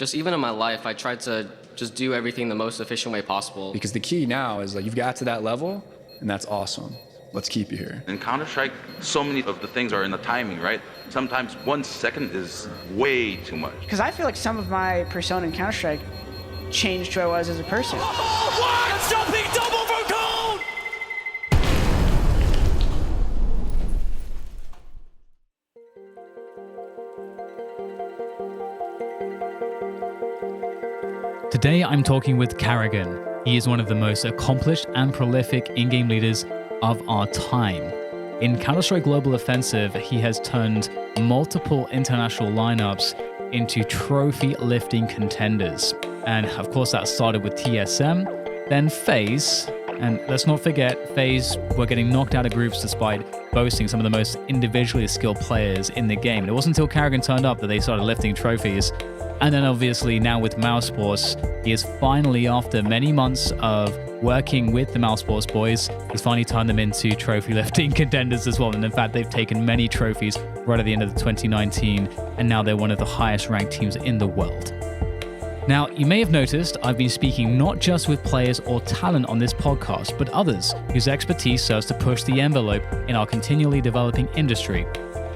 just even in my life, I try to just do everything the most efficient way possible. Because the key now is like you've got to that level, and that's awesome. Let's keep you here. In Counter-Strike, so many of the things are in the timing, right? Sometimes 1 second is way too much. Because I feel like some of my persona in Counter-Strike changed who I was as a person. What? Stopping double for gold! Today I'm talking with Karrigan. He is one of the most accomplished and prolific in-game leaders of our time. In Counter-Strike Global Offensive, he has turned multiple international lineups into trophy lifting contenders. And of course that started with TSM, then Faze, and let's not forget, Faze were getting knocked out of groups despite boasting some of the most individually skilled players in the game. It wasn't until Karrigan turned up that they started lifting trophies. And then obviously now with Mousesports, he is finally, after many months of working with the Mousesports boys, he's finally turned them into trophy lifting contenders as well. And in fact, they've taken many trophies right at the end of 2019, and now they're one of the highest ranked teams in the world. Now, you may have noticed I've been speaking not just with players or talent on this podcast, but others whose expertise serves to push the envelope in our continually developing industry.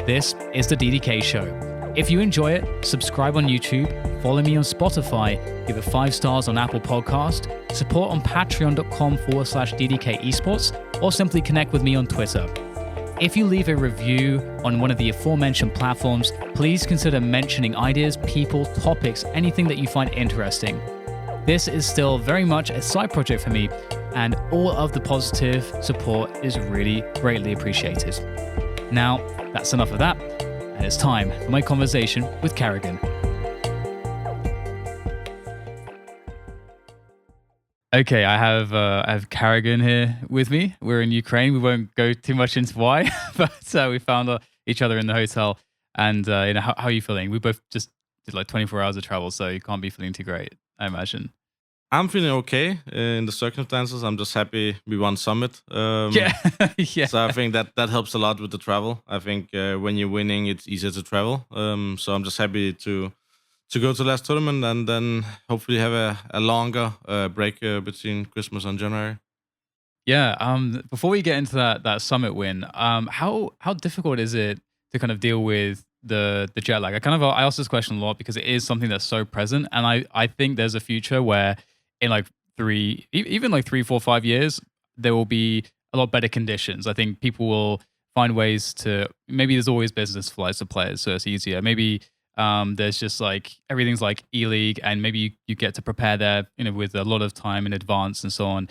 This is the DDK Show. If you enjoy it, subscribe on YouTube, follow me on Spotify, give it 5 stars on Apple Podcast, support on patreon.com/DDK Esports, or simply connect with me on Twitter. If you leave a review on one of the aforementioned platforms, please consider mentioning ideas, people, topics, anything that you find interesting. This is still very much a side project for me, and all of the positive support is really greatly appreciated. Now, that's enough of that. And it's time for my conversation with Karrigan. Okay, I have Karrigan here with me. We're in Ukraine. We won't go too much into why, but we found each other in the hotel. And how are you feeling? We both just did like 24 hours of travel, so you can't be feeling too great, I imagine. I'm feeling okay in the circumstances. I'm just happy we won Summit. Yeah. So I think that helps a lot with the travel. I think when you're winning, it's easier to travel. So I'm just happy to go to the last tournament and then hopefully have a longer break between Christmas and January. Yeah. Before we get into that Summit win, how difficult is it to kind of deal with the jet lag? I ask this question a lot because it is something that's so present, and I think there's a future where in like 3, 4, 5 years, there will be a lot better conditions. I think people will find ways to, maybe there's always business flights to players, so it's easier. Maybe there's just like, everything's like E-League, and maybe you get to prepare there, with a lot of time in advance and so on.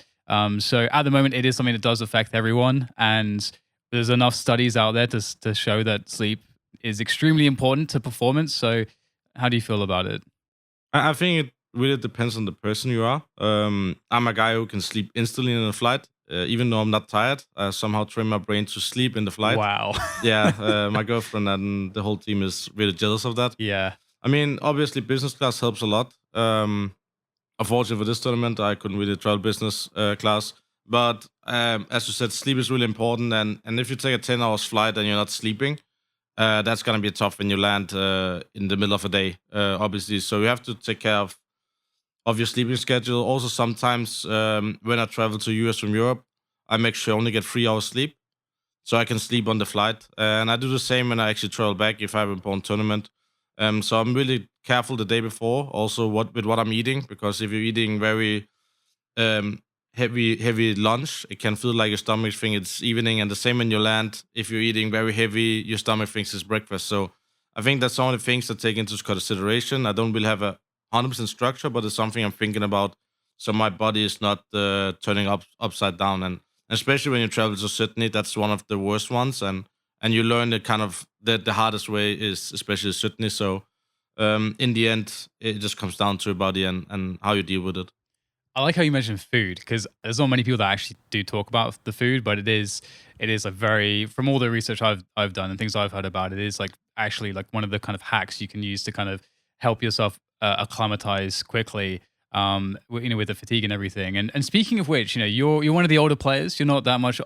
So at the moment, it is something that does affect everyone, and there's enough studies out there to show that sleep is extremely important to performance. So how do you feel about it? I think it really depends on the person you are. I'm a guy who can sleep instantly in a flight. Even though I'm not tired, I somehow train my brain to sleep in the flight. Wow. Yeah, my girlfriend and the whole team is really jealous of that. Yeah. I mean, obviously business class helps a lot. Unfortunately for this tournament, I couldn't really travel business class. But as you said, sleep is really important. And if you take a 10 hours flight and you're not sleeping, that's going to be tough when you land in the middle of a day, obviously. So you have to take care of your sleeping schedule. Also, sometimes when I travel to US from Europe, I make sure I only get 3 hours sleep so I can sleep on the flight. And I do the same when I actually travel back if I have an important tournament. So I'm really careful the day before, also with what I'm eating, because if you're eating very heavy lunch, it can feel like your stomach thinks it's evening, and the same when you land. If you're eating very heavy, your stomach thinks it's breakfast. So I think that's some of the things to take into consideration. I don't really have a 100% structure, but it's something I'm thinking about, so my body is not turning upside down. And especially when you travel to Sydney, that's one of the worst ones, and you learn the kind of the hardest way is especially Sydney. So in the end, it just comes down to your body and how you deal with it. I like how you mentioned food, because there's not many people that actually do talk about the food, but it is a very, from all the research I've done and things I've heard about, it is like actually like one of the kind of hacks you can use to kind of help yourself acclimatize quickly, with the fatigue and everything. And speaking of which, you're one of the older players. You're not that much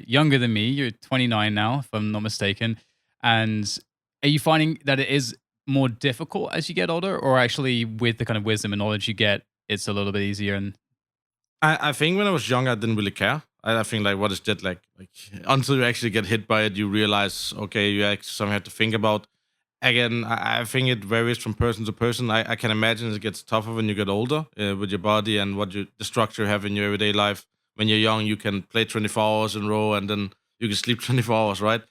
younger than me. You're 29 now, if I'm not mistaken. And are you finding that it is more difficult as you get older, or actually with the kind of wisdom and knowledge you get, it's a little bit easier? And I think when I was young, I didn't really care. I think like, what is jet lag? Like until you actually get hit by it, you realize, okay, you actually something have to think about. Again, I think it varies from person to person. I can imagine it gets tougher when you get older with your body and the structure you have in your everyday life. When you're young, you can play 24 hours in a row and then you can sleep 24 hours, right?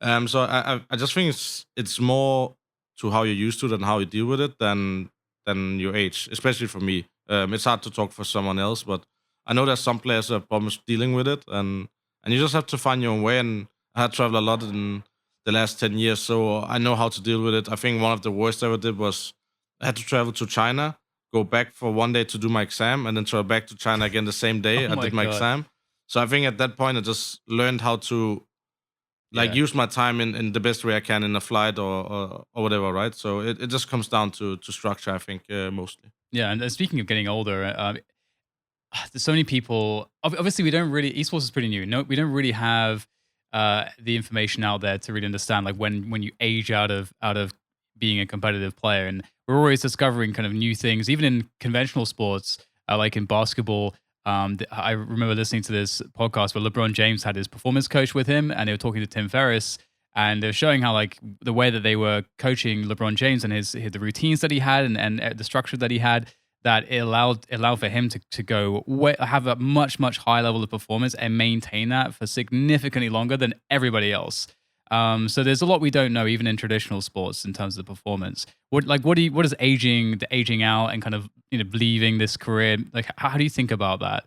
So I just think it's more to how you're used to it and how you deal with it than your age, especially for me. It's hard to talk for someone else, but I know there's some players who have problems dealing with it, and you just have to find your own way. And I had traveled a lot in the last 10 years, so I know how to deal with it. I think one of the worst I ever did was I had to travel to China, go back for one day to do my exam, and then travel back to China again the same day Oh I my did my God. exam. So I think at that point I just learned how to like Yeah. use my time in the best way I can in a flight or whatever, right? So it just comes down to structure, I think, mostly. Yeah, and speaking of getting older, there's so many people. Obviously, we don't really. Esports is pretty new. No, we don't really have the information out there to really understand like when you age out of being a competitive player, and we're always discovering kind of new things, even in conventional sports, like in basketball. I remember listening to this podcast where LeBron James had his performance coach with him, and they were talking to Tim Ferriss, and they're showing how like the way that they were coaching LeBron James and the routines that he had and the structure that he had, that it allowed for him to go have a much higher level of performance and maintain that for significantly longer than everybody else. So there's a lot we don't know even in traditional sports in terms of the performance. What is the aging out and kind of leaving this career, like how do you think about that?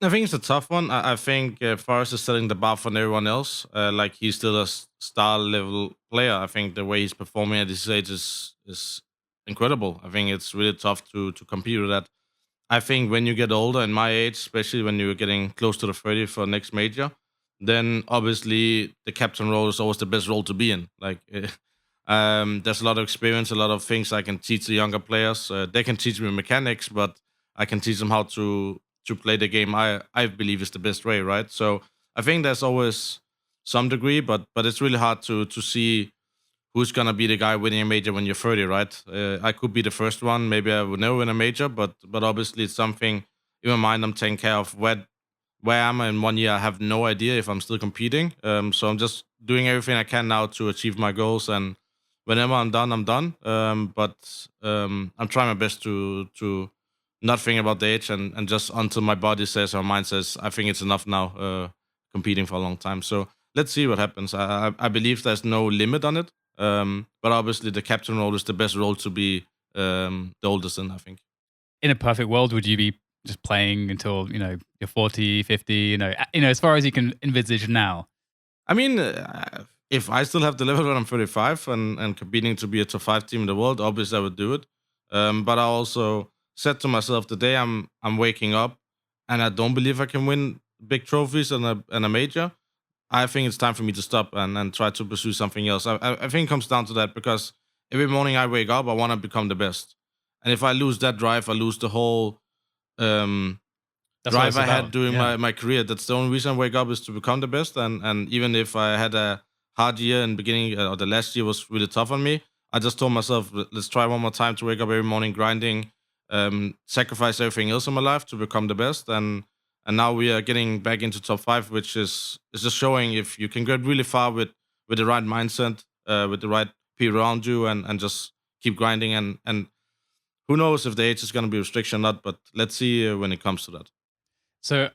I think it's a tough one. I think Forrest is setting the bar for everyone else. Like he's still a star level player. I think the way he's performing at this age is incredible. I think it's really tough to compete with that. I think when you get older, in my age, especially when you're getting close to the 30 for next major, then obviously the captain role is always the best role to be in. Like, there's a lot of experience, a lot of things I can teach the younger players. They can teach me mechanics, but I can teach them how to play the game I believe is the best way, right? So I think there's always some degree, but it's really hard to see who's gonna be the guy winning a major when you're 30, right? I could be the first one. Maybe I would never win a major, but obviously it's something in my mind I'm taking care of. Where am I in 1 year? I have no idea if I'm still competing. So I'm just doing everything I can now to achieve my goals. And whenever I'm done, I'm done. But I'm trying my best to not think about the age and just until my body says or mind says, I think it's enough now competing for a long time. So let's see what happens. I believe there's no limit on it. But obviously the captain role is the best role to be the oldest in, I think. In a perfect world, would you be just playing until you're 40, 50, as far as you can envisage now? I mean, if I still have the level when I'm 35 and competing to be a top 5 team in the world, obviously I would do it. But I also said to myself, the day I'm waking up and I don't believe I can win big trophies and a major, I think it's time for me to stop and try to pursue something else. I think it comes down to that because every morning I wake up, I want to become the best. And if I lose that drive, I lose the whole drive I had during my career. That's the only reason I wake up is to become the best. And even if I had a hard year in the beginning, or the last year was really tough on me, I just told myself, let's try one more time to wake up every morning grinding, sacrifice everything else in my life to become the best. And now we are getting back into top 5, which is just showing if you can get really far with the right mindset, with the right people around you, and just keep grinding. And who knows if the age is going to be a restriction or not, but let's see when it comes to that. So,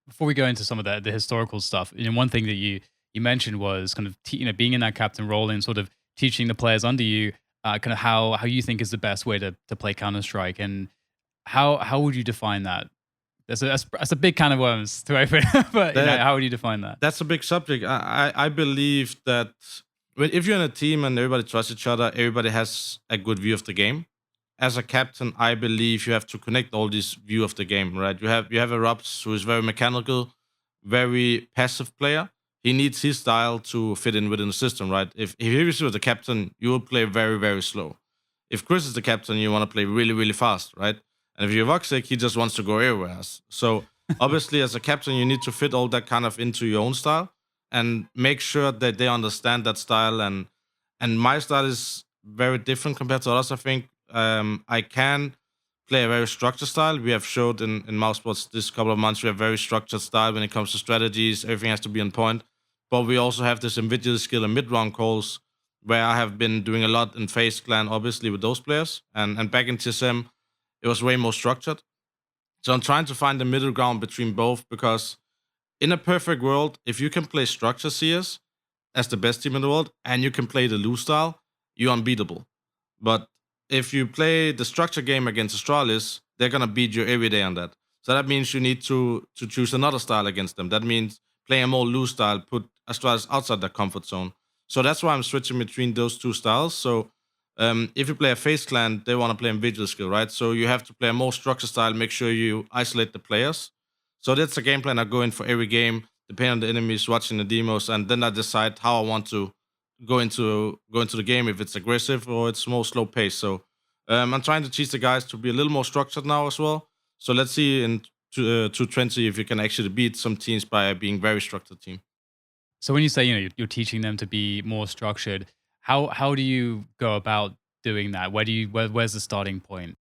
before we go into some of the historical stuff, one thing that you mentioned was kind of being in that captain role and sort of teaching the players under you, kind of how you think is the best way to play Counter-Strike, and how would you define that? That's a big can of worms to open, but how would you define that? That's a big subject. I believe that if you're in a team and everybody trusts each other, everybody has a good view of the game. As a captain, I believe you have to connect all this view of the game, right? You have a Robs who is very mechanical, very passive player. He needs his style to fit in within the system, right? If he was the captain, you will play very, very slow. If Chris is the captain, you want to play really, really fast, right? And if you're Voxic, he just wants to go everywhere. So obviously, as a captain, you need to fit all that kind of into your own style and make sure that they understand that style. And my style is very different compared to others. I think I can play a very structured style. We have showed in Mousesports this couple of months we have very structured style when it comes to strategies. Everything has to be on point. But we also have this individual skill and mid-round calls where I have been doing a lot in Faze clan, obviously with those players. And back in TSM, it was way more structured. So I'm trying to find the middle ground between both because in a perfect world, if you can play structure CS as the best team in the world and you can play the loose style, you're unbeatable. But if you play the structure game against Astralis, they're gonna beat you every day on that. So that means you need to choose another style against them. That means play a more loose style, put Astralis outside their comfort zone. So that's why I'm switching between those two styles. So if you play a Faze clan, they want to play individual skill, right? So you have to play a more structured style, make sure you isolate the players. So that's a game plan I go in for every game, depending on the enemies, watching the demos, and then I decide how I want to go into the game, if it's aggressive or it's more slow pace. So I'm trying to teach the guys to be a little more structured now as well. So let's see in 220 if you can actually beat some teams by being very structured team. So when you say, you're teaching them to be more structured, how do you go about doing that? Where's the starting point?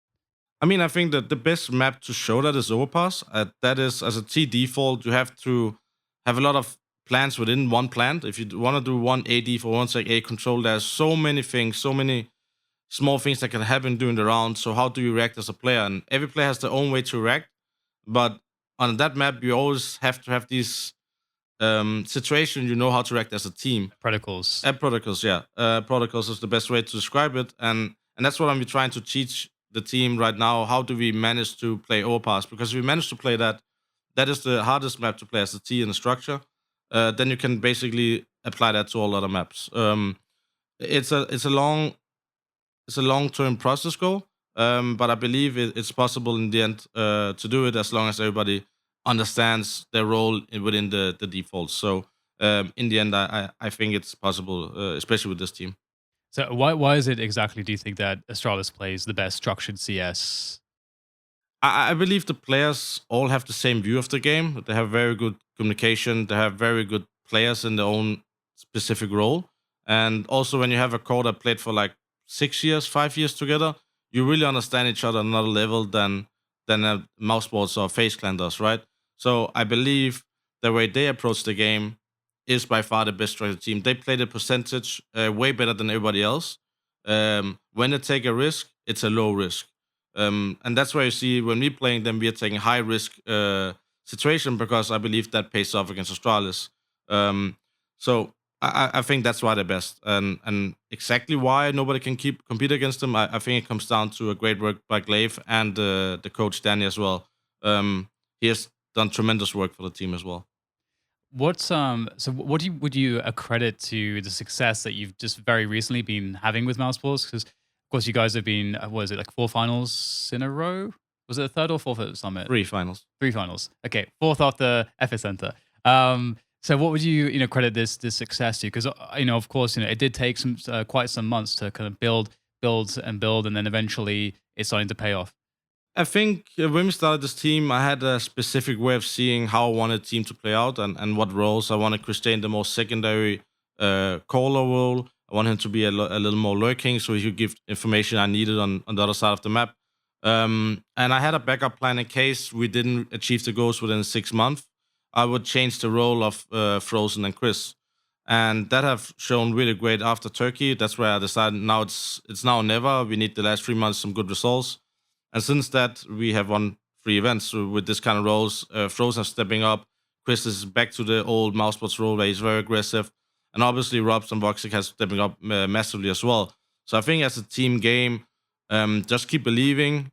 I mean, I think that the best map to show that is Overpass. That is, as a T default, you have to have a lot of plans within one plant. If you want to do one AD for one sec A control, there's so many things, so many small things that can happen during the round. So how do you react as a player? And every player has their own way to react. But on that map, you always have to have these situations you know how to react as a team. Protocols. Protocols, yeah. Protocols is the best way to describe it. And that's what I'm trying to teach the team right now. How do we manage to play Overpass? Because if we manage to play that, that is the hardest map to play as a T in the structure. Then you can basically apply that to all other maps. It's a long-term process goal, but I believe it's possible in the end to do it as long as everybody understands their role within the defaults. So in the end, I think it's possible, especially with this team. So why is it exactly, do you think, that Astralis plays the best structured CS? I believe the players all have the same view of the game. They have very good communication. They have very good players in their own specific role. And also when you have a core that played for like 6 years, 5 years together, you really understand each other on another level than a Mousesports or Faze clan does, right? So I believe the way they approach the game is by far the best structured team. They play the percentage way better than everybody else. When they take a risk, it's a low risk. And that's why you see when we playing them, we are taking high risk situation because I believe that pays off against Astralis. So I think that's why they're best. And exactly why nobody can compete against them, I think it comes down to a great work by Glaive and the coach Danny as well. He has done tremendous work for the team as well. What would you accredit to the success that you've just very recently been having with Mousesports? Because of course you guys have been, what is it, like 4 finals in a row? Was it the 3rd or 4th at Summit? 3 finals. 3 finals. Okay, 4th after FS Center. So what would you credit this success to? Because of course it did take quite some months to kind of build, and then eventually it's starting to pay off. I think when we started this team, I had a specific way of seeing how I wanted the team to play out and what roles. I wanted Christian the more secondary caller role. I want him to be a little more lurking so he could give information I needed on the other side of the map. And I had a backup plan in case we didn't achieve the goals within 6 months. I would change the role of Frozen and Chris. And that have shown really great after Turkey. That's where I decided now it's now or never. We need the last 3 months some good results. And since that, we have won 3 events with this kind of roles. Frozen stepping up. Chris is back to the old Mousesports role where he's very aggressive. And obviously, Robs and Voxic has stepping up massively as well. So I think as a team game, just keep believing.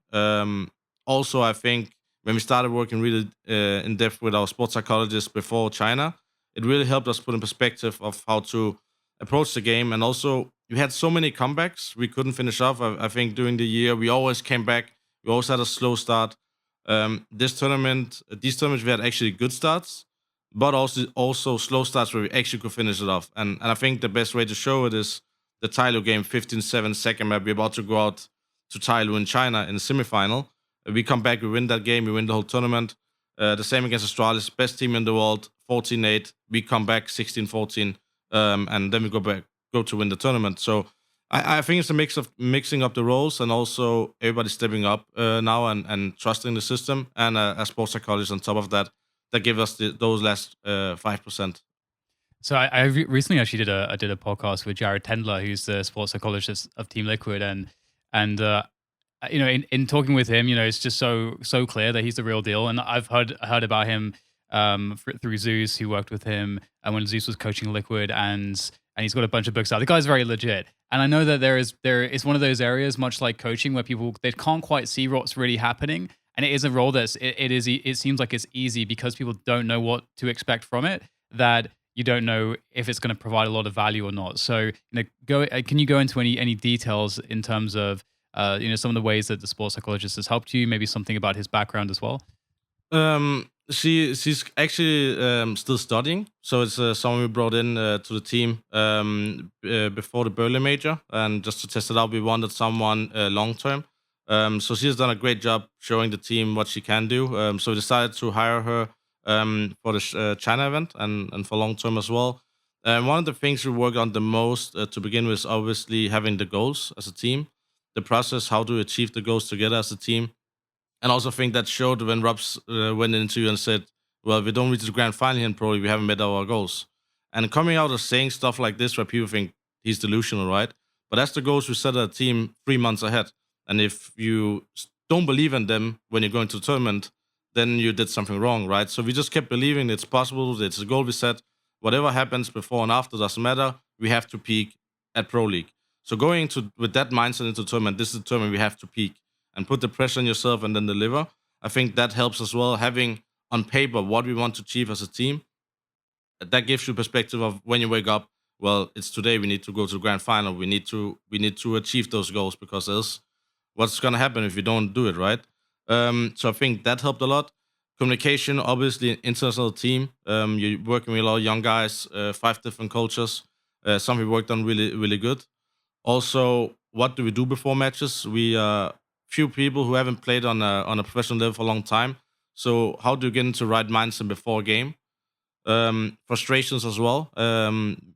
Also, I think when we started working really in depth with our sports psychologists before China, it really helped us put in perspective of how to approach the game. And also, we had so many comebacks we couldn't finish off. I think during the year, we always came back. We always had a slow start. These tournaments, we had actually good starts, but also slow starts where we actually could finish it off. And I think the best way to show it is the Tyloo game, 15-7 second map. We're about to go out to Tyloo in China in the semifinal. We come back, we win that game, we win the whole tournament. The same against Astralis, best team in the world, 14-8. We come back 16-14, and then we go to win the tournament. So I think it's a mix of mixing up the roles and also everybody stepping up now and trusting the system and a sports psychologist on top of that give us those last 5%. So I recently actually did a podcast with Jared Tendler, who's the sports psychologist of Team Liquid, and you know, in talking with him, you know, it's just so clear that he's the real deal. And I've heard about him through Zeus, who worked with him, and when Zeus was coaching Liquid, and he's got a bunch of books out. The guy's very legit, and I know that there is one of those areas, much like coaching, where people they can't quite see what's really happening, and it is a role it seems like it's easy because people don't know what to expect from it. That you don't know if it's going to provide a lot of value or not. So, you know, can you go into any details in terms of you know, some of the ways that the sports psychologist has helped you? Maybe something about his background as well. She's actually still studying, so it's someone we brought in to the team before the Berlin major, and just to test it out, we wanted someone long term. So she has done a great job showing the team what she can do. So we decided to hire her for the China event and for long term as well. One of the things we work on the most to begin with is obviously having the goals as a team, the process, how to achieve the goals together as a team. And also think that showed when Robs went into you and said, well, we don't reach the grand final in Pro, we haven't met our goals. And coming out of saying stuff like this where people think he's delusional, right? But that's the goals we set a team 3 months ahead. And if you don't believe in them when you're going to the tournament, then you did something wrong, right? So we just kept believing it's possible, it's a goal we set. Whatever happens before and after doesn't matter. We have to peak at Pro League. So going with that mindset into the tournament, this is the tournament we have to peak and put the pressure on yourself and then deliver. I think that helps as well. Having on paper what we want to achieve as a team, that gives you perspective of when you wake up, well, it's today, we need to go to the grand final. We need to achieve those goals, because else what's going to happen if you don't do it, right? So I think that helped a lot. Communication, obviously, an international team. You're working with a lot of young guys, 5 different cultures. Some we worked on really, really good. Also, what do we do before matches? We few people who haven't played on a professional level for a long time. So how do you get into the right mindset before a game? Frustrations as well.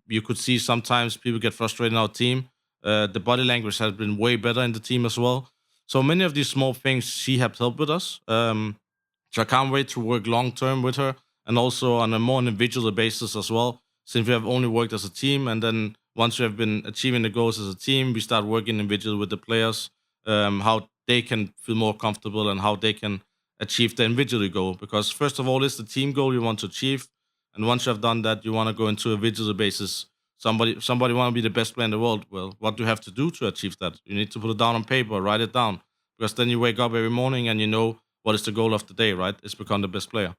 You could see sometimes people get frustrated in our team. The body language has been way better in the team as well. So many of these small things she has helped with us. So I can't wait to work long term with her, and also on a more individual basis as well, since we have only worked as a team. And then once we have been achieving the goals as a team, we start working individually with the players, how they can feel more comfortable and how they can achieve the individual goal. Because first of all, it's the team goal you want to achieve. And once you have done that, you want to go into a individual basis. Somebody want to be the best player in the world. Well, what do you have to do to achieve that? You need to put it down on paper, write it down. Because then you wake up every morning and you know what is the goal of the day, right? It's become the best player.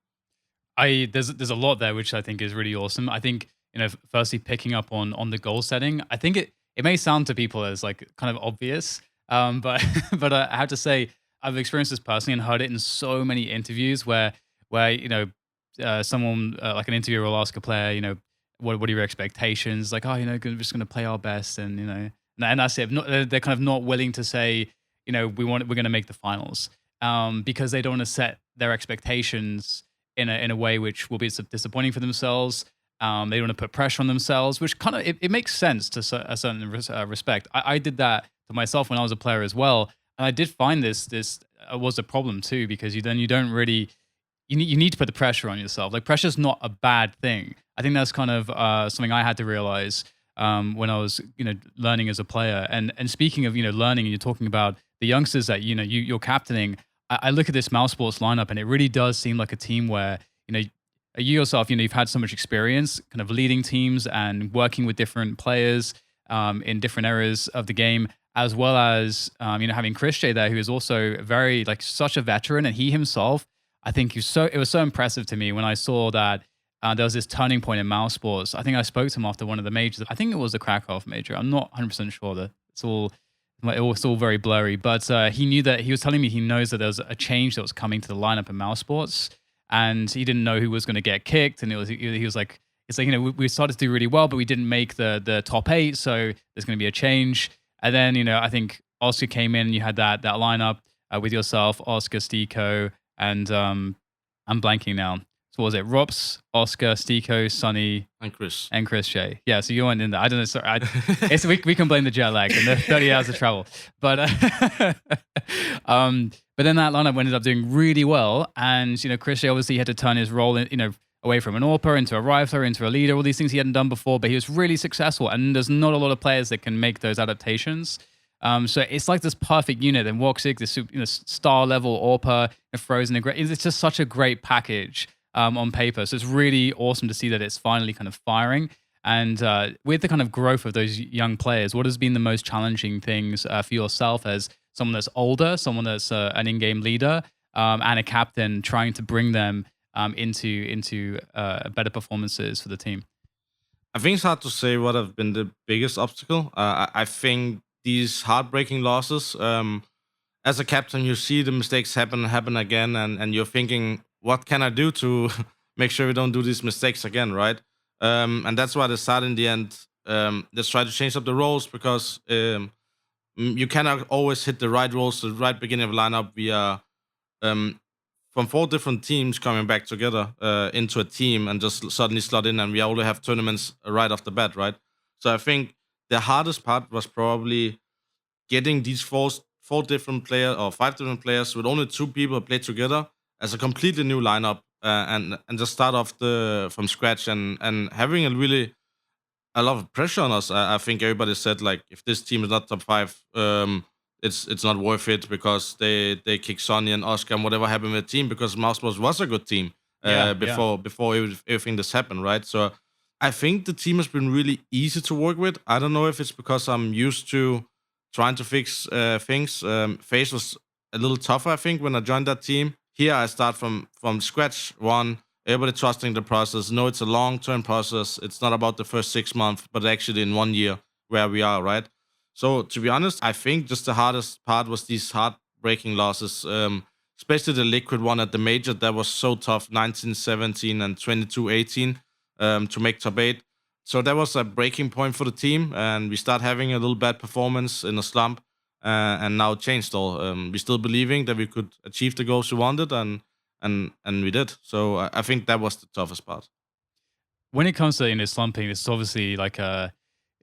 There's a lot there which I think is really awesome. I think, you know, firstly picking up on the goal setting. I think it may sound to people as like kind of obvious, but but I have to say I've experienced this personally and heard it in so many interviews where you know someone like an interviewer will ask a player, you know, what are your expectations? Like, oh, you know, we're just going to play our best, and you know, and that's it. They're kind of not willing to say, you know, we're going to make the finals, because they don't want to set their expectations in a way which will be disappointing for themselves. They don't want to put pressure on themselves, which kind of it makes sense to a certain respect. I did that to myself when I was a player as well, and I did find this was a problem too, because you don't really you need to put the pressure on yourself. Like, pressure's not a bad thing. I think that's kind of something I had to realize when I was, you know, learning as a player. And speaking of, you know, learning, and you're talking about the youngsters that, you know, you're captaining. I look at this Mousesports lineup, and it really does seem like a team where, you know, you yourself, you know, you've had so much experience kind of leading teams and working with different players in different areas of the game, as well as, you know, having Chris J there, who is also very, like, such a veteran. And he himself, I think it was so impressive to me when I saw that there was this turning point in Mousesports. I think I spoke to him after one of the majors. I think it was the Krakow major. I'm not 100% sure that it's all very blurry, but he knew that he was telling me he knows that there was a change that was coming to the lineup in Mousesports, and he didn't know who was going to get kicked. And he was like, it's like, you know, we started to do really well, but we didn't make the top 8, so there's going to be a change. And then, you know, I think Oscar came in, and you had that lineup with yourself, Oscar, Stiko, and I'm blanking now. So what was it? Rops, Oscar, Stiko, Sonny, And Chris. and Chris Shea. Yeah, so you went in there. I don't know. Sorry, we can blame the jet lag and the 30 hours of travel. But but then that lineup ended up doing really well. And, Chris Shea obviously had to turn his role, away from an AWPer into a rifler, into a leader, all these things he hadn't done before, but he was really successful. And there's not a lot of players that can make those adaptations. So it's like this perfect unit. And Woxic, this star level AWPer, Frozen, it's just such a great package on paper. So it's really awesome to see that it's finally kind of firing. And with the kind of growth of those young players, what has been the most challenging things for yourself as someone that's older, someone that's an in-game leader, and a captain, trying to bring them into better performances for the team? I think it's hard to say what have been the biggest obstacle. I think these heartbreaking losses, as a captain, you see the mistakes happen again, and you're thinking, what can I do to make sure we don't do these mistakes again, right? And that's why they start in the end. Let's try to change up the roles, because you cannot always hit the right roles, the right beginning of lineup. We are from 4 different teams coming back together into a team and just suddenly slot in, and we already have tournaments right off the bat, right? So I think the hardest part was probably getting these four different players or 5 different players with only 2 people play together as a completely new lineup, and just start off from scratch, and having a lot of pressure on us. I think everybody said, like, if this team is not top 5, it's not worth it, because they kick Sonny and Oscar and whatever happened with the team, because Mousesports was a good team before everything this happened, right? So I think the team has been really easy to work with. I don't know if it's because I'm used to trying to fix things. Faze was a little tougher, I think, when I joined that team. Here I start from scratch one. Everybody trusting the process. No, it's a long-term process. It's not about the first 6 months, but actually in 1 year where we are, right? So to be honest, I think just the hardest part was these heartbreaking losses, especially the Liquid one at the major. That was so tough, 19-17 and 22-18 to make top 8. So that was a breaking point for the team, and we start having a little bad performance in a slump, and now it changed all. We still believing that we could achieve the goals we wanted, and we did. So I think that was the toughest part. When it comes to slumping, it's obviously like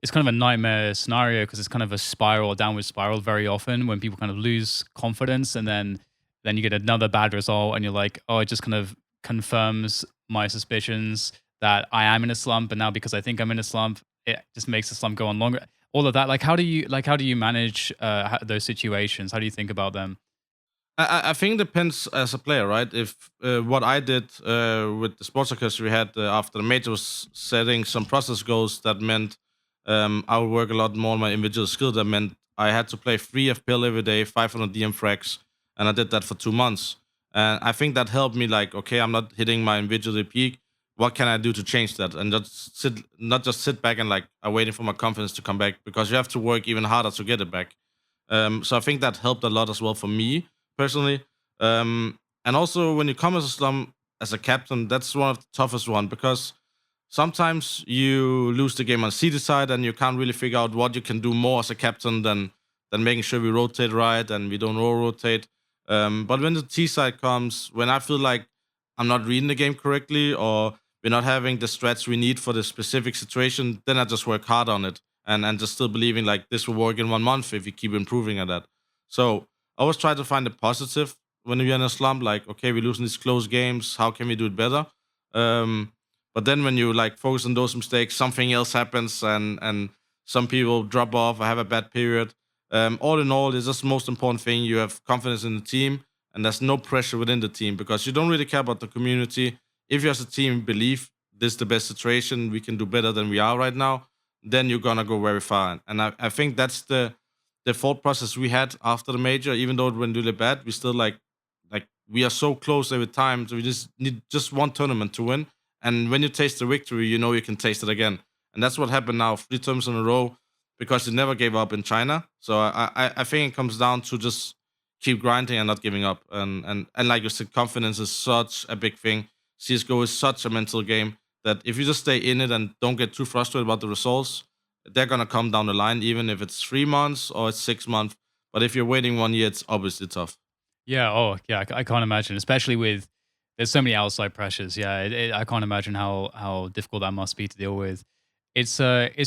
it's kind of a nightmare scenario, because it's kind of a spiral, a downward spiral very often, when people kind of lose confidence, and then you get another bad result, and you're like, oh, it just kind of confirms my suspicions that I am in a slump, and now because I think I'm in a slump, it just makes the slump go on longer. All of that, how do you manage those situations? How do you think about them? I think it depends as a player, right? If what I did with the sports orchestra we had after the major was setting some process goals, that meant I would work a lot more on my individual skill. That meant I had to play 3 FPL every day, 500 DM frags, and I did that for 2 months. And I think that helped me, like, okay, I'm not hitting my individual peak. What can I do to change that? And not just sit back and like I'm waiting for my confidence to come back, because you have to work even harder to get it back. So I think that helped a lot as well for me personally. And also when you come as a slump as a captain, that's one of the toughest one, because sometimes you lose the game on CD side and you can't really figure out what you can do more as a captain than making sure we rotate right and we don't rotate. But when the T side comes, when I feel like I'm not reading the game correctly, or we're not having the strats we need for the specific situation, then I just work hard on it and just still believing like this will work in 1 month if we keep improving at that. So I always try to find the positive when we're in a slump, like, okay, we're losing these close games. How can we do it better? But then when you like focus on those mistakes, something else happens and some people drop off or have a bad period. All in all, it's just the most important thing. You have confidence in the team, and there's no pressure within the team, because you don't really care about the community. If you as a team believe this is the best situation, we can do better than we are right now, then you're gonna go very far. And I think that's the thought process we had after the major. Even though it went really bad, we still like we are so close every time. So we just need just one tournament to win. And when you taste the victory, you know you can taste it again. And that's what happened now 3 times in a row, because they never gave up in China. So I think it comes down to just keep grinding and not giving up. And like you said, confidence is such a big thing. CSGO is such a mental game that if you just stay in it and don't get too frustrated about the results, they're going to come down the line, even if it's 3 months or it's 6 months. But if you're waiting 1 year, it's obviously tough. Yeah. Oh, yeah. I can't imagine, especially with there's so many outside pressures. Yeah, I can't imagine how difficult that must be to deal with. It's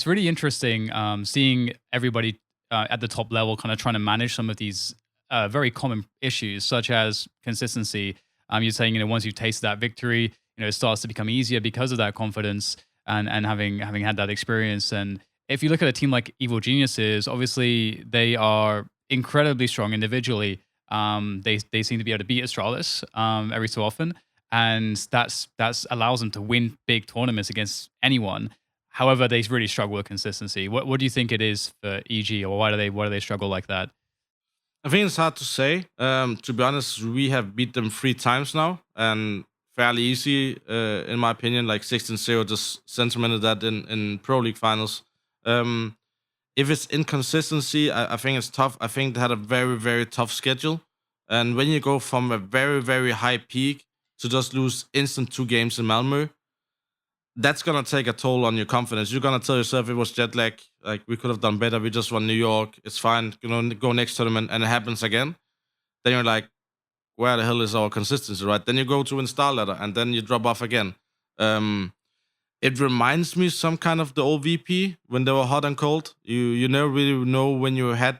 really interesting seeing everybody at the top level kind of trying to manage some of these very common issues, such as consistency. You're saying, once you've tasted that victory, it starts to become easier because of that confidence and having had that experience. And if you look at a team like Evil Geniuses, obviously they are incredibly strong individually. They seem to be able to beat Astralis every so often, and that's allows them to win big tournaments against anyone. However, they really struggle with consistency. What do you think it is for EG, or why do they struggle like that? I think it's hard to say. To be honest, we have beat them 3 times now, and fairly easy, in my opinion. Like 16-0, just sentimented that in Pro League finals. If it's inconsistency, I think it's tough. I think they had a very, very tough schedule. And when you go from a very, very high peak to just lose instant 2 games in Malmö, that's going to take a toll on your confidence. You're going to tell yourself it was jet lag. Like, we could have done better. We just won New York. It's fine. Go next tournament, and it happens again. Then you're like, where the hell is our consistency, right? Then you go to win Star Ladder, and then you drop off again. It reminds me some kind of the old VP when they were hot and cold. You never really know when you had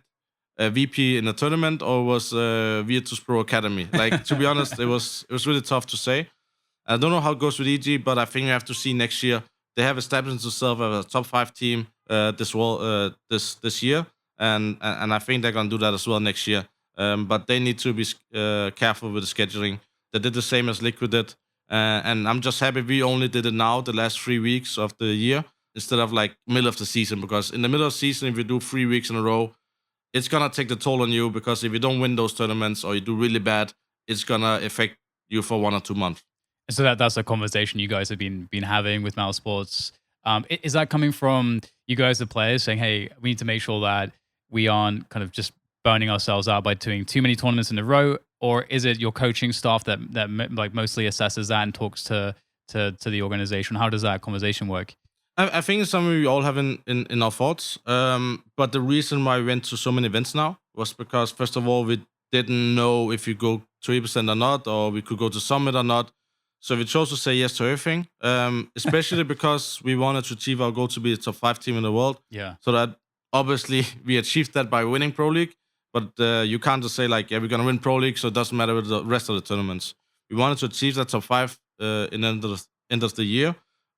a VP in a tournament or was Virtus Pro Academy. Like, to be honest, it was really tough to say. I don't know how it goes with EG, but I think you have to see next year. They have established themselves as a top 5 team this year, and I think they're gonna do that as well next year. But they need to be careful with the scheduling. They did the same as Liquid did. And I'm just happy we only did it now, the last 3 weeks of the year, instead of like middle of the season. Because in the middle of the season, if you do 3 weeks in a row, it's gonna take the toll on you. Because if you don't win those tournaments or you do really bad, it's gonna affect you for 1 or 2 months. So that's a conversation you guys have been having with Mousesports. Is that coming from you guys, the players, saying, "Hey, we need to make sure that we aren't kind of just burning ourselves out by doing too many tournaments in a row," or is it your coaching staff that like mostly assesses that and talks to the organization? How does that conversation work? I think it's something we all have in our thoughts. But the reason why we went to so many events now was because, first of all, we didn't know if you go to 3% or not, or we could go to Summit or not. So we chose to say yes to everything, especially because we wanted to achieve our goal to be a top 5 team in the world. Yeah. So that obviously we achieved that by winning Pro League, but you can't just say like, yeah, we're gonna win Pro League, so it doesn't matter with the rest of the tournaments. We wanted to achieve that top 5 in the end of the year,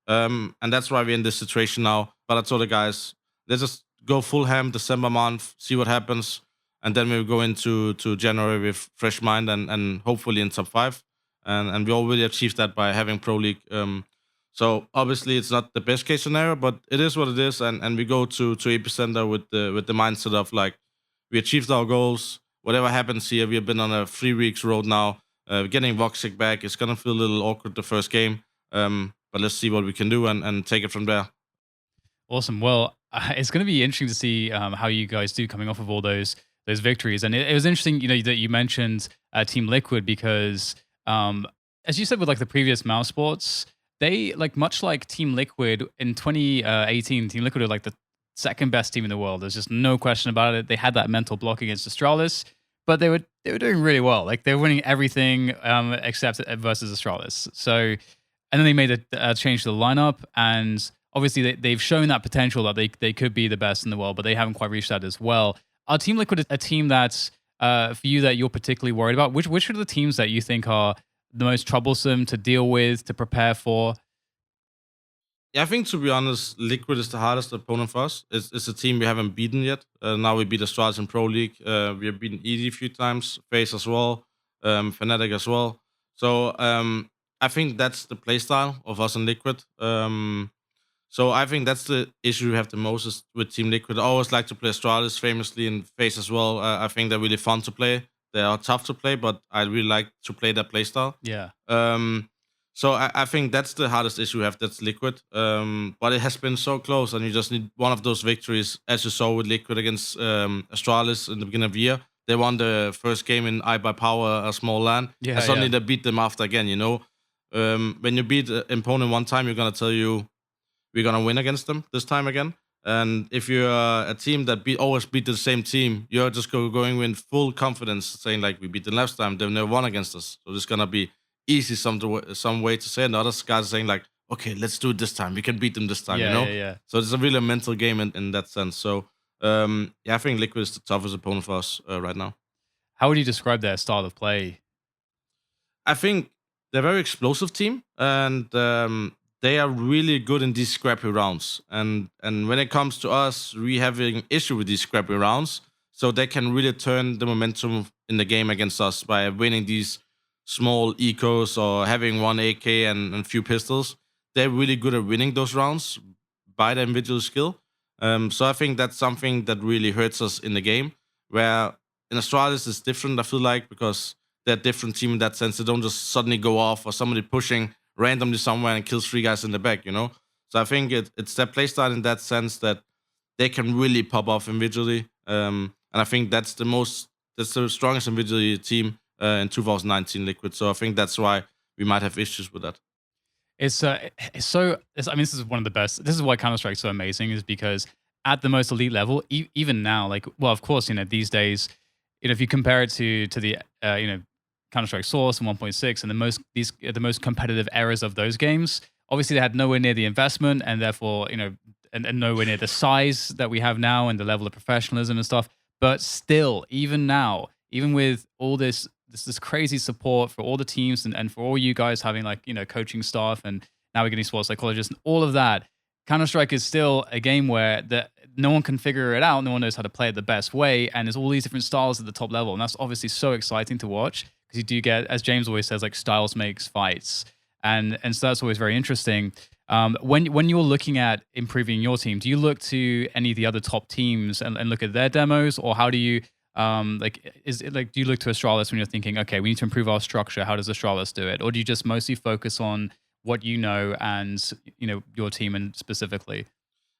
and that's why we're in this situation now. But I told the guys, let's just go full ham December month, see what happens, and then we'll go into January with fresh mind and hopefully in top 5. And we already achieved that by having Pro League. So obviously it's not the best case scenario, but it is what it is. And we go to Epicenter with the mindset of like, we achieved our goals. Whatever happens here, we have been on a 3 weeks road now. Getting Voxic back, it's gonna feel a little awkward the first game. But let's see what we can do and take it from there. Awesome. Well, it's going to be interesting to see how you guys do coming off of all those victories. And it was interesting, that you mentioned Team Liquid because. As you said with like the previous Mousesports, they much like Team Liquid in 2018, Team Liquid were like the second best team in the world. There's just no question about it. They had that mental block against Astralis, but they were doing really well. Like they were winning everything except versus Astralis. So, and then they made a change to the lineup, and obviously they've shown that potential that they could be the best in the world, but they haven't quite reached that as well. Are Team Liquid a team that's for you that you're particularly worried about? Which are the teams that you think are the most troublesome to deal with, to prepare for? Yeah, I think to be honest, Liquid is the hardest opponent for us. It's a team we haven't beaten yet. Now we beat Astralis in Pro League. We have beaten EG a few times, Faze as well, Fnatic as well. So I think that's the playstyle of us in Liquid. So I think that's the issue we have the most is with Team Liquid. I always like to play Astralis famously in Faze as well. I think they're really fun to play. They are tough to play, but I really like to play that playstyle. Yeah. So I think that's the hardest issue we have. That's Liquid. But it has been so close, and you just need one of those victories, as you saw with Liquid against Astralis in the beginning of the year. They won the first game in I by Power, a small LAN. Yeah, and suddenly they beat them after again, When you beat an opponent one time, you're going to tell you, we're going to win against them this time again. And if you're a team that always beat the same team, you're just going with full confidence, saying like, we beat them last time, they've never won against us. So it's going to be easy some way to say, and others guys are saying like, okay, let's do it this time. We can beat them this time, you know? Yeah. So it's a really mental game in that sense. So I think Liquid is the toughest opponent for us right now. How would you describe their style of play? I think they're a very explosive team, and they are really good in these scrappy rounds. And when it comes to us, we having issue with these scrappy rounds, so they can really turn the momentum in the game against us by winning these small ecos or having one AK and a few pistols. They're really good at winning those rounds by their individual skill. So I think that's something that really hurts us in the game. Where in Astralis it's different, I feel like, because they're a different team in that sense. They don't just suddenly go off or somebody pushing randomly somewhere and kills 3 guys in the back, you know? So I think it's their playstyle in that sense that they can really pop off individually. And I think that's the strongest individual team in 2019 Liquid. So I think that's why we might have issues with that. This is one of the best. This is why Counter-Strike's so amazing, is because at the most elite level, even now, like, well, of course, these days, if you compare it to the Counter-Strike Source and 1.6 and the most competitive eras of those games, obviously they had nowhere near the investment, and therefore, and nowhere near the size that we have now and the level of professionalism and stuff. But still, even now, even with all this crazy support for all the teams and for all you guys having coaching staff, and now we're getting sports psychologists and all of that, Counter-Strike is still a game where no one can figure it out. No one knows how to play it the best way. And there's all these different styles at the top level. And that's obviously so exciting to watch, because you do get, as James always says, like, styles makes fights. And so that's always very interesting. When you're looking at improving your team, do you look to any of the other top teams and look at their demos? Or how do you, do you look to Astralis when you're thinking, okay, we need to improve our structure? How does Astralis do it? Or do you just mostly focus on what you know and, your team and specifically?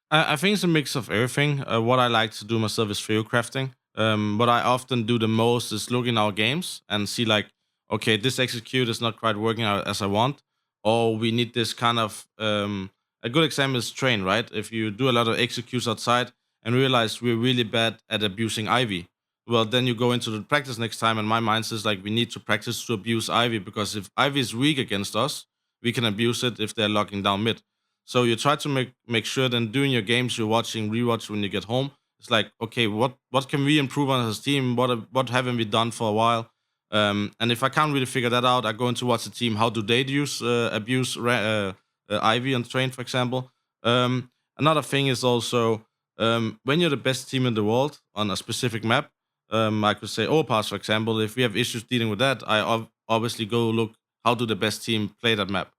I think it's a mix of everything. What I like to do myself is theory crafting. What I often do the most is look in our games and see like, okay, this execute is not quite working out as I want, or we need this kind of. A good example is train, right? If you do a lot of executes outside and realize we're really bad at abusing Ivy, well, then you go into the practice next time, and my mind says like we need to practice to abuse Ivy, because if Ivy is weak against us, we can abuse it if they're locking down mid. So you try to make sure then doing your games you're watching, rewatch when you get home. It's like, okay, what can we improve on as a team? What haven't we done for a while? And if I can't really figure that out, I go into watch the team. How do they abuse Ivy on train, for example? Another thing is also when you're the best team in the world on a specific map, I could say Overpass, for example. If we have issues dealing with that, I obviously go look how do the best team play that map.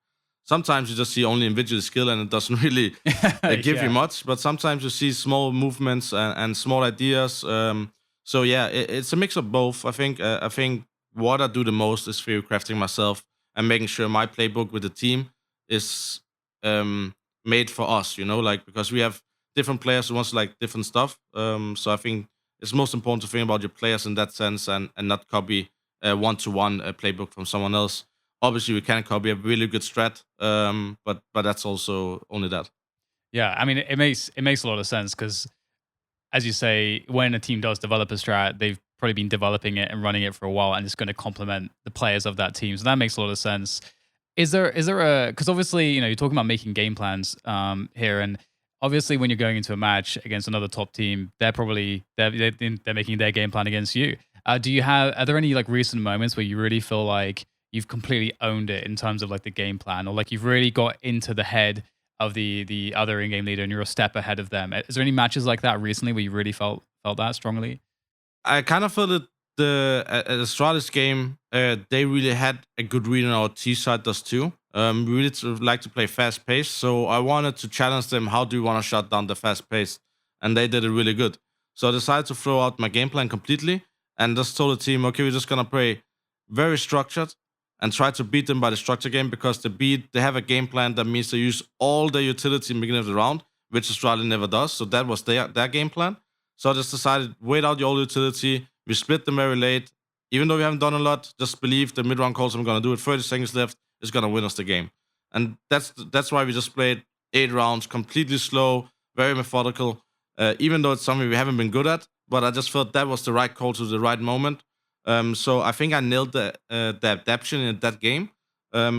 Sometimes you just see only individual skill and it doesn't really give you much. But sometimes you see small movements and small ideas. So yeah, it's a mix of both. I think what I do the most is theory crafting myself and making sure my playbook with the team is made for us. Because we have different players who wants like different stuff. So I think it's most important to think about your players in that sense and not copy one-to-one playbook from someone else. Obviously, we can copy a really good strat, but that's also only that. Yeah, I mean, it makes a lot of sense, because, as you say, when a team does develop a strat, they've probably been developing it and running it for a while, and it's going to complement the players of that team. So that makes a lot of sense. Is there a, because obviously, you're talking about making game plans here, and obviously when you're going into a match against another top team, they're making their game plan against you. Are there any like recent moments where you really feel like you've completely owned it in terms of like the game plan, or like you've really got into the head of the other in-game leader and you're a step ahead of them? Is there any matches like that recently where you really felt that strongly? I kind of felt that at the Astralis game, they really had a good read on our T side does too. We really like to play fast paced, so I wanted to challenge them. How do you want to shut down the fast pace? And they did it really good. So I decided to throw out my game plan completely and just told the team, okay, we're just gonna play very structured and try to beat them by the structure game, because they have a game plan that means they use all their utility in the beginning of the round, which Astralis never does. So that was their game plan. So I just decided, wait out your old utility. We split them very late. Even though we haven't done a lot, just believe the mid-round calls I'm going to do it. 30 seconds left is going to win us the game. And that's why we just played 8 rounds, completely slow, very methodical, even though it's something we haven't been good at. But I just felt that was the right call to the right moment. So I think I nailed the adaptation in that game.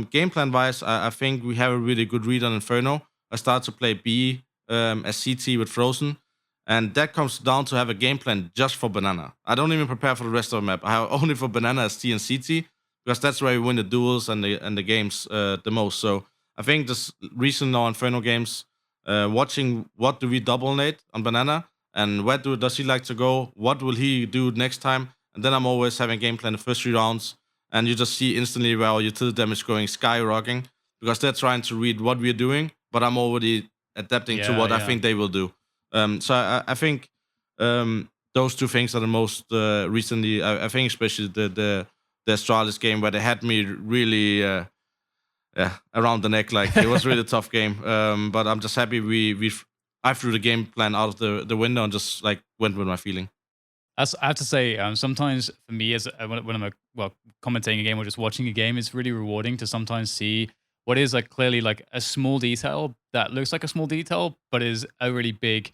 Game plan wise, I think we have a really good read on Inferno. I start to play B as CT with Frozen, and that comes down to have a game plan just for Banana. I don't even prepare for the rest of the map. I have only for Banana as T and CT because that's where we win the duels and the games the most. So I think this recent now Inferno games, watching what do we double nade on Banana and where does he like to go? What will he do next time? And then I'm always having game plan the first 3 rounds, and you just see instantly where our utility damage going skyrocketing because they're trying to read what we're doing, but I'm already adapting to what I think they will do. So I think those 2 things are the most recently. I think especially the Astralis game where they had me really around the neck. Like it was really a tough game. But I'm just happy I threw the game plan out of the window and just like went with my feeling. I have to say, sometimes for me, as when I'm commentating a game or just watching a game, it's really rewarding to sometimes see what is like clearly like a small detail that looks like a small detail, but is a really big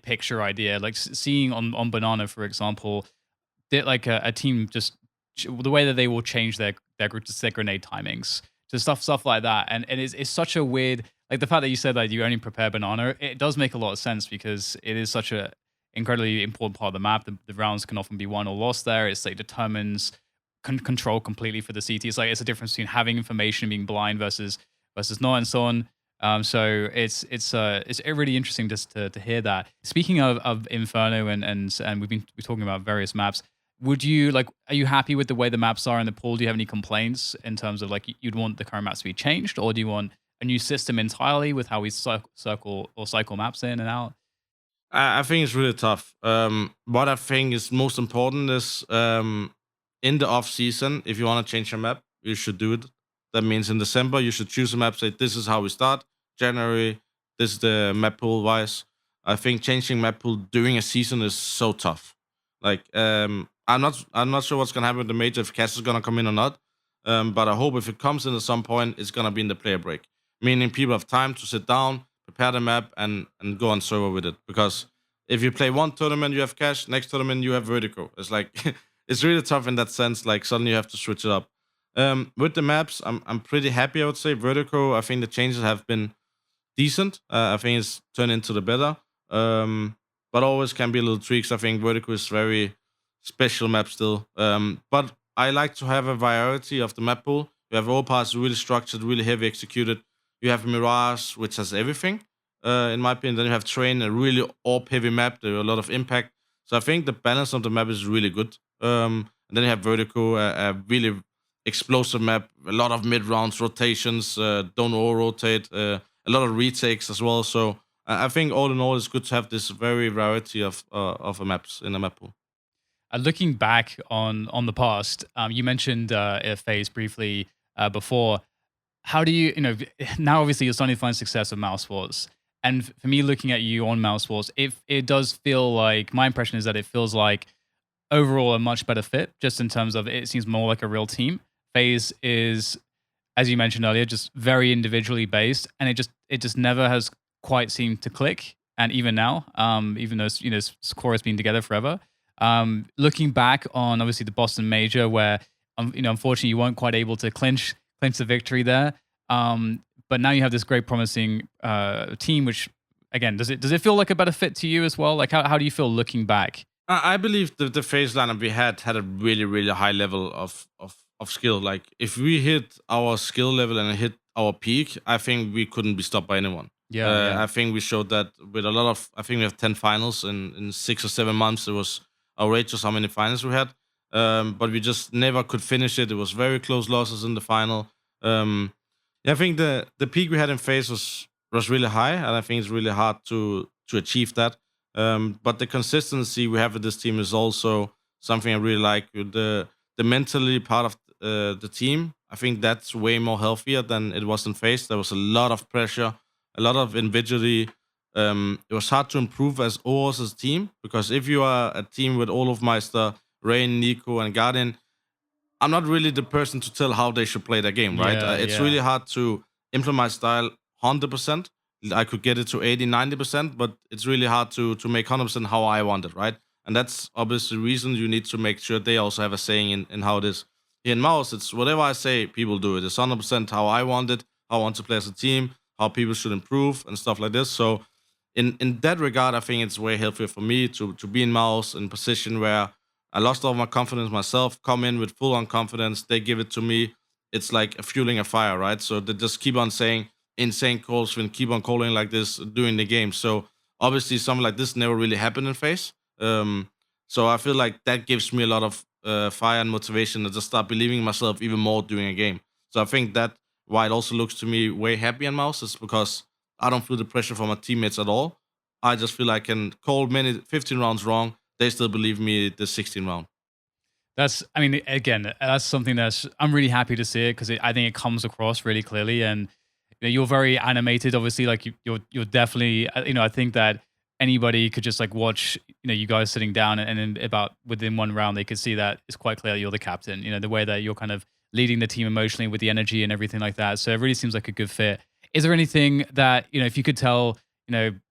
picture idea. Like seeing on Banana, for example, like a team just the way that they will change their grenade timings to stuff like that, and it's such a weird, like the fact that you said that you only prepare Banana, it does make a lot of sense because it is such a incredibly important part of the map. The rounds can often be won or lost there. It's like determines control completely for the CT. It's like it's a difference between having information and being blind versus not, and so on. So it's really interesting just to hear that. Speaking of Inferno and we're talking about various maps. Would you are you happy with the way the maps are in the pool? Do you have any complaints in terms of like you'd want the current maps to be changed, or do you want a new system entirely with how we cycle maps in and out? I think it's really tough. What I think is most important is in the off season, if you want to change your map, you should do it. That means in December you should choose a map. Say this is how we start. January, this is the map pool wise. I think changing map pool during a season is so tough. Like I'm not sure what's gonna happen with the major if Cass is gonna come in or not. But I hope if it comes in at some point, it's gonna be in the player break, meaning people have time to sit down, prepare the map, and go on server with it. Because if you play one tournament, you have cash. Next tournament, you have vertigo. It's like it's really tough in that sense. Like suddenly you have to switch it up. With the maps, I'm pretty happy. I would say vertigo. I think the changes have been decent. I think it's turned into the better. But always can be a little tweaks. I think vertigo is very special map still. But I like to have a variety of the map pool. You have all parts really structured, really heavy executed. You have Mirage, which has everything, in my opinion. Then you have Train, a really AWP-heavy map. There are a lot of impact. So I think the balance of the map is really good. And then you have Vertigo, a really explosive map, a lot of mid-rounds, rotations, don't over-rotate, a lot of retakes as well. So I think all in all, it's good to have this very variety of maps in a map pool. Looking back on the past, you mentioned Faze briefly before. How do you now obviously you're starting to find success with Mousesports, and for me looking at you on Mousesports, it does feel like, my impression is that it feels like overall a much better fit, just in terms of it seems more like a real team. Faze is, as you mentioned earlier, just very individually based, and it just never has quite seemed to click. And even now, even though Core has been together forever, looking back on obviously the Boston Major, where unfortunately you weren't quite able to clinch the victory there. But now you have this great promising team, which again, does it feel like a better fit to you as well? Like how do you feel looking back? I believe the Faze lineup we had a really, really high level of skill. Like if we hit our skill level and hit our peak, I think we couldn't be stopped by anyone. Yeah. I think we showed that with a lot of, I think we have 10 finals in 6 or 7 months. It was outrageous how many finals we had. But we just never could finish it. It was very close losses in the final. I think the peak we had in Faze was really high, and I think it's really hard to achieve that. But the consistency we have with this team is also something I really like. The mentally part of the team, I think that's way more healthier than it was in Faze. There was a lot of pressure, a lot of individually. It was hard to improve as a team, because if you are a team with Olofmeister, Rain, Nico, and Guardian, I'm not really the person to tell how they should play their game, right? It's really hard to implement my style 100%. I could get it to 80, 90%, but it's really hard to make 100% how I want it, right? And that's obviously the reason you need to make sure they also have a saying in how it is. in Mouse, it's whatever I say, people do it. It's 100% how I want it, how I want to play as a team, how people should improve and stuff like this. So in that regard, I think it's way healthier for me to be in Mouse in a position where I lost all my confidence myself, come in with full on confidence, they give it to me. It's like fueling a fire, right? So they just keep on saying insane calls and keep on calling like this during the game. So obviously something like this never really happened in Faze. So I feel like that gives me a lot of fire and motivation to just start believing in myself even more during a game. So I think that why it also looks to me way happy in Mouse is because I don't feel the pressure from my teammates at all. I just feel I can call many 15 rounds wrong. They still believe me the 16th round. I mean, again, that's something I'm really happy to see it because I think it comes across really clearly, and you're very animated. Obviously, like you're definitely, I think that anybody could just like watch, you guys sitting down, and then about within one round, they could see that it's quite clear that you're the captain. The way that you're kind of leading the team emotionally with the energy and everything like that. So it really seems like a good fit. Is there anything that if you could tell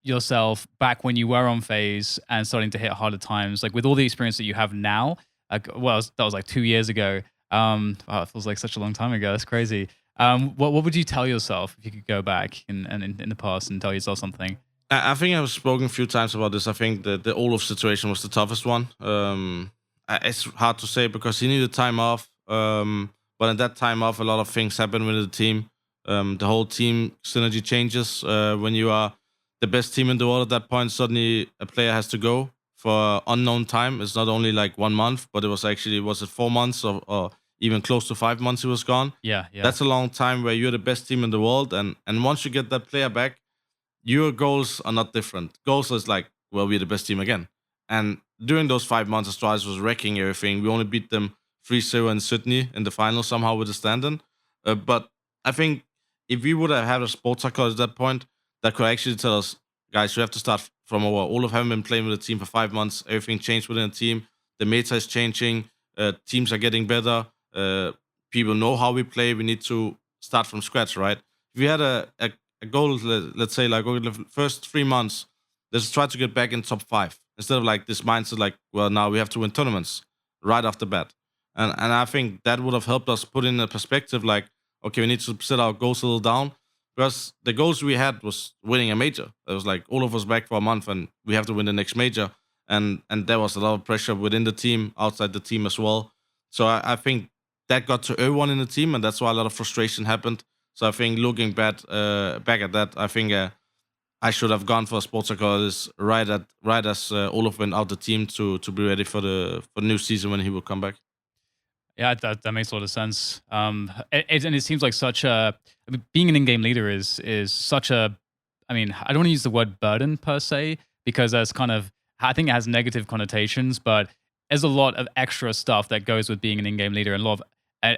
yourself back when you were on Faze and starting to hit harder times, like with all the experience that you have now? That was like 2 years ago. Wow, it feels like such a long time ago. That's crazy. What would you tell yourself if you could go back in the past and tell yourself something? I think I've spoken a few times about this. I think the Olaf situation was the toughest one. It's hard to say because he needed time off. But in that time off, a lot of things happen with the team. The whole team synergy changes. When you are the best team in the world at that point, suddenly a player has to go for unknown time. It's not only like 1 month, but it was actually, was it 4 months or even close to 5 months he was gone? Yeah. That's a long time where you're the best team in the world. And once you get that player back, your goals are not different. Goals is like, well, we're the best team again. And during those 5 months, Astralis was wrecking everything. We only beat them 3-0 in Sydney in the final somehow with the stand-in. But I think if we would have had a sports psychologist at that point, that could actually tell us, guys, you have to start from over. All of haven't been playing with the team for 5 months. Everything changed within the team. The meta is changing. Teams are getting better. People know how we play. We need to start from scratch, right? If we had a goal, let's say, like over the first 3 months, let's try to get back in top 5 instead of like this mindset, like, well, now we have to win tournaments right off the bat. And I think that would have helped us put in a perspective, like, okay, we need to set our goals a little down. Because the goals we had was winning a major. It was like all of us back for a month and we have to win the next major. And there was a lot of pressure within the team, outside the team as well. So I think that got to everyone in the team, and that's why a lot of frustration happened. So I think looking back at that, I think I should have gone for a sports psychologist right as Olaf went out the team to be ready for the new season when he will come back. Yeah, that makes a lot of sense. And it seems like being an in-game leader is such a, I mean, I don't want to use the word burden per se, because that's kind of, I think it has negative connotations, but there's a lot of extra stuff that goes with being an in-game leader, and a lot of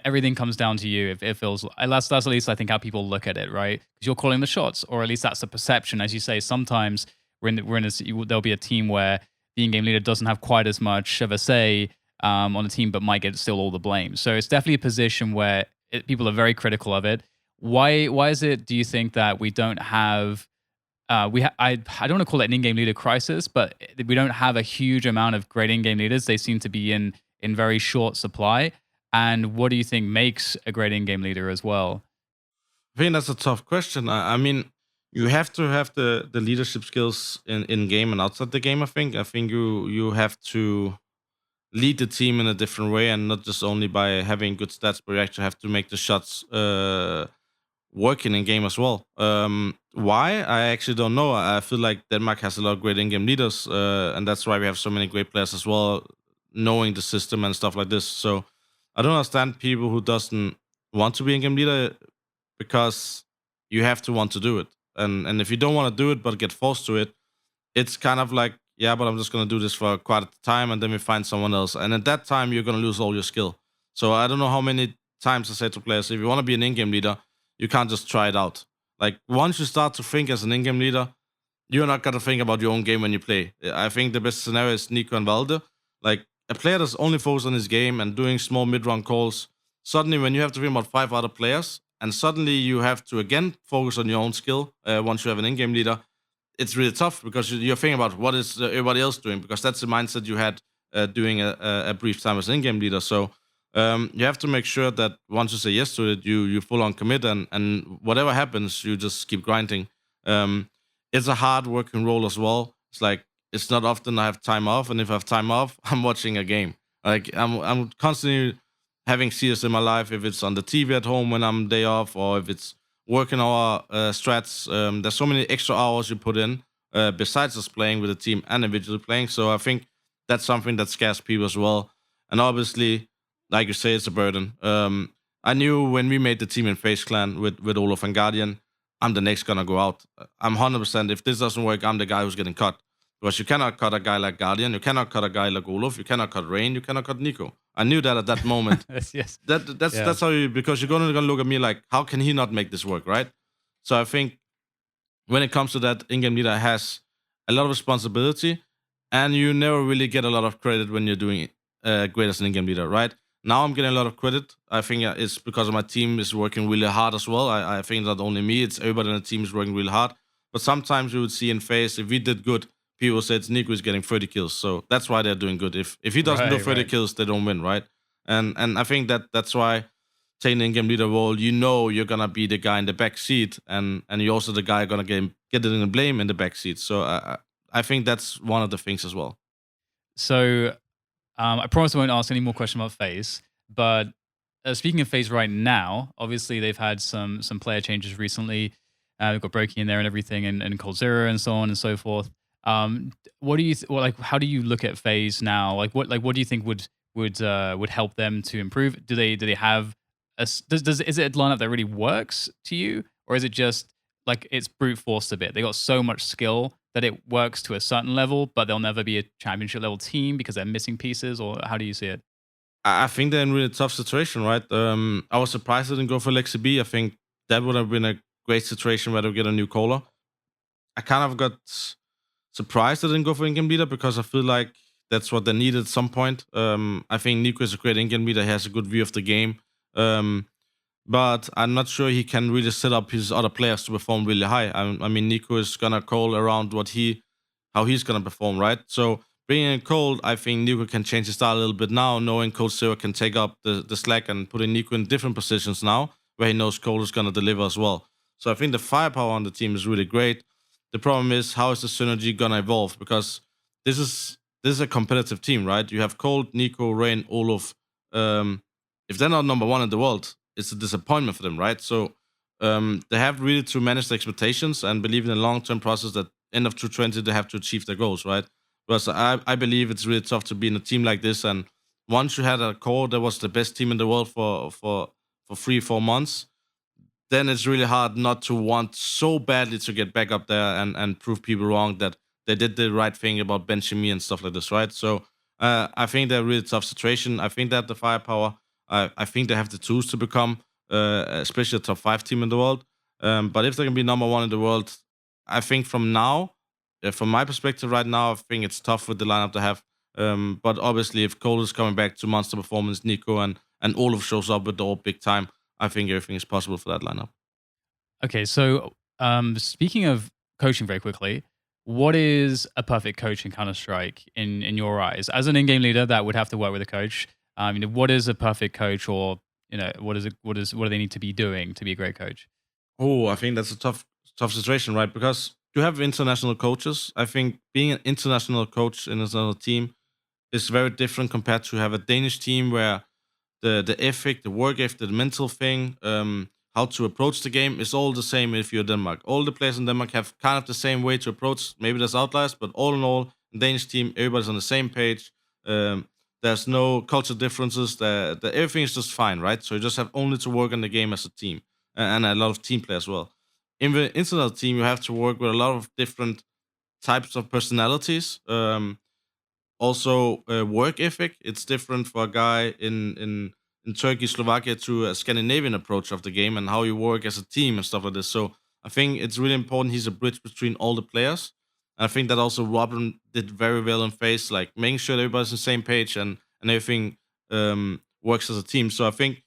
everything comes down to you. If it feels, that's at least I think how people look at it, right? Because you're calling the shots, or at least that's the perception. As you say, sometimes there'll be a team where the in-game leader doesn't have quite as much of a say on the team, but might get still all the blame. So it's definitely a position where people are very critical of it. Why is it, do you think, that we don't have, I don't want to call it an in-game leader crisis, but we don't have a huge amount of great in-game leaders? They seem to be in very short supply. And what do you think makes a great in-game leader as well? I think that's a tough question. I mean, you have to have the leadership skills in game and outside the game. I think you have to lead the team in a different way, and not just only by having good stats, but you actually have to make the shots working in game as well. Why? I actually don't know. I feel like Denmark has a lot of great in-game leaders, and that's why we have so many great players as well, knowing the system and stuff like this. So I don't understand people who doesn't want to be in-game leader, because you have to want to do it. And if you don't want to do it but get forced to it, it's kind of like, yeah, but I'm just going to do this for quite a time, and then we find someone else. And at that time, you're going to lose all your skill. So I don't know how many times I say to players, if you want to be an in-game leader, you can't just try it out. Like, once you start to think as an in-game leader, you're not going to think about your own game when you play. I think the best scenario is Nico and Valda. Like, a player that's only focused on his game and doing small mid-round calls, suddenly when you have to think about 5 other players, and suddenly you have to again focus on your own skill once you have an in-game leader, it's really tough, because you're thinking about what is everybody else doing, because that's the mindset you had doing a brief time as an in-game leader. So You have to make sure that once you say yes to it, you full on commit, and whatever happens, you just keep grinding. It's a hard working role as well. It's like it's not often I have time off, and if I have time off, I'm watching a game. Like I'm constantly having CS in my life. If it's on the TV at home when I'm day off, or if it's working our strats. There's so many extra hours you put in besides just playing with the team and individually playing. So I think that's something that scares people as well. And obviously, like you say, it's a burden. I knew when we made the team in Faze Clan with Olaf and Guardian, I'm the next gonna go out. I'm 100%. If this doesn't work, I'm the guy who's getting cut. Because you cannot cut a guy like Guardian, you cannot cut a guy like Olaf, you cannot cut Rain, you cannot cut Nico. I knew that at that moment. Yes. That's how you, because you're gonna look at me like, how can he not make this work, right? So I think when it comes to that, in-game leader has a lot of responsibility, and you never really get a lot of credit when you're doing great as an in-game leader, right? Now I'm getting a lot of credit. I think it's because my team is working really hard as well. I think not only me, it's everybody on the team is working really hard. But sometimes you would see in Faze, if we did good, people said Nico is getting 30 kills. So that's why they're doing good. If he doesn't do 30 kills, they don't win, right? And I think that's why taking the in-game leader role, you know you're gonna be the guy in the back seat, and you're also the guy gonna get it in the blame in the back seat. So I think that's one of the things as well. So I promise I won't ask any more questions about Faze, but speaking of Faze right now, obviously they've had some player changes recently. We've got Brokey in there and everything, and Cold Zero and so on and so forth. What do you how do you look at Faze now? What do you think would help them to improve? Do they have is it a lineup that really works to you, or is it just like it's brute forced a bit? They got so much skill that it works to a certain level, but they'll never be a championship level team because they're missing pieces, or how do you see it? I think they're in a really tough situation, right? I was surprised they didn't go for Lexi B. I think that would have been a great situation where they get a new caller. I kind of got surprised they didn't go for in-game leader because I feel like that's what they needed at some point. I think Nico is a great in-game leader. He has a good view of the game. But I'm not sure he can really set up his other players to perform really high. I mean, Nico is gonna call around how he's gonna perform, right? So bringing in Cold, I think Nico can change his style a little bit now, knowing Cold Zero can take up the slack and putting Nico in different positions now, where he knows Cold is gonna deliver as well. So I think the firepower on the team is really great. The problem is, how is the synergy gonna evolve? Because this is a competitive team, right? You have Cold, Nico, Rain, Olaf. If they're not number one in the world, it's a disappointment for them, right? So they have really to manage the expectations and believe in the long-term process that end of 220 they have to achieve their goals, right? Because I believe it's really tough to be in a team like this. And once you had a core that was the best team in the world for 3-4 months, then it's really hard not to want so badly to get back up there and prove people wrong that they did the right thing about benching me and stuff like this, right? So I think they're a really tough situation. I think that the firepower, I think they have the tools to become, especially a top 5 team in the world. But if they can be number 1 in the world, I think from now, from my perspective right now, I think it's tough with the lineup to have. But obviously, if Cole is coming back to monster performance, Nico and Olaf shows up with the all big time, I think everything is possible for that lineup. Okay, so speaking of coaching very quickly, what is a perfect coach in Counter-Strike in your eyes? As an in-game leader, that would have to work with a coach. What is a perfect coach, or what do they need to be doing to be a great coach? Oh, I think that's a tough situation, right? Because you have international coaches. I think being an international coach in another team is very different compared to have a Danish team where the ethic, the work ethic, the mental thing, how to approach the game is all the same if you're Denmark. All the players in Denmark have kind of the same way to approach. Maybe there's outliers, but all in all, in Danish team, everybody's on the same page. There's no cultural differences. Everything is just fine, right? So you just have only to work on the game as a team, and a lot of team play as well. In the international team, you have to work with a lot of different types of personalities. Also, work ethic. It's different for a guy in Turkey, Slovakia to a Scandinavian approach of the game and how you work as a team and stuff like this. So I think it's really important he's a bridge between all the players. And I think that also Robin did very well in Faze, like making sure that everybody's on the same page and everything works as a team. So I think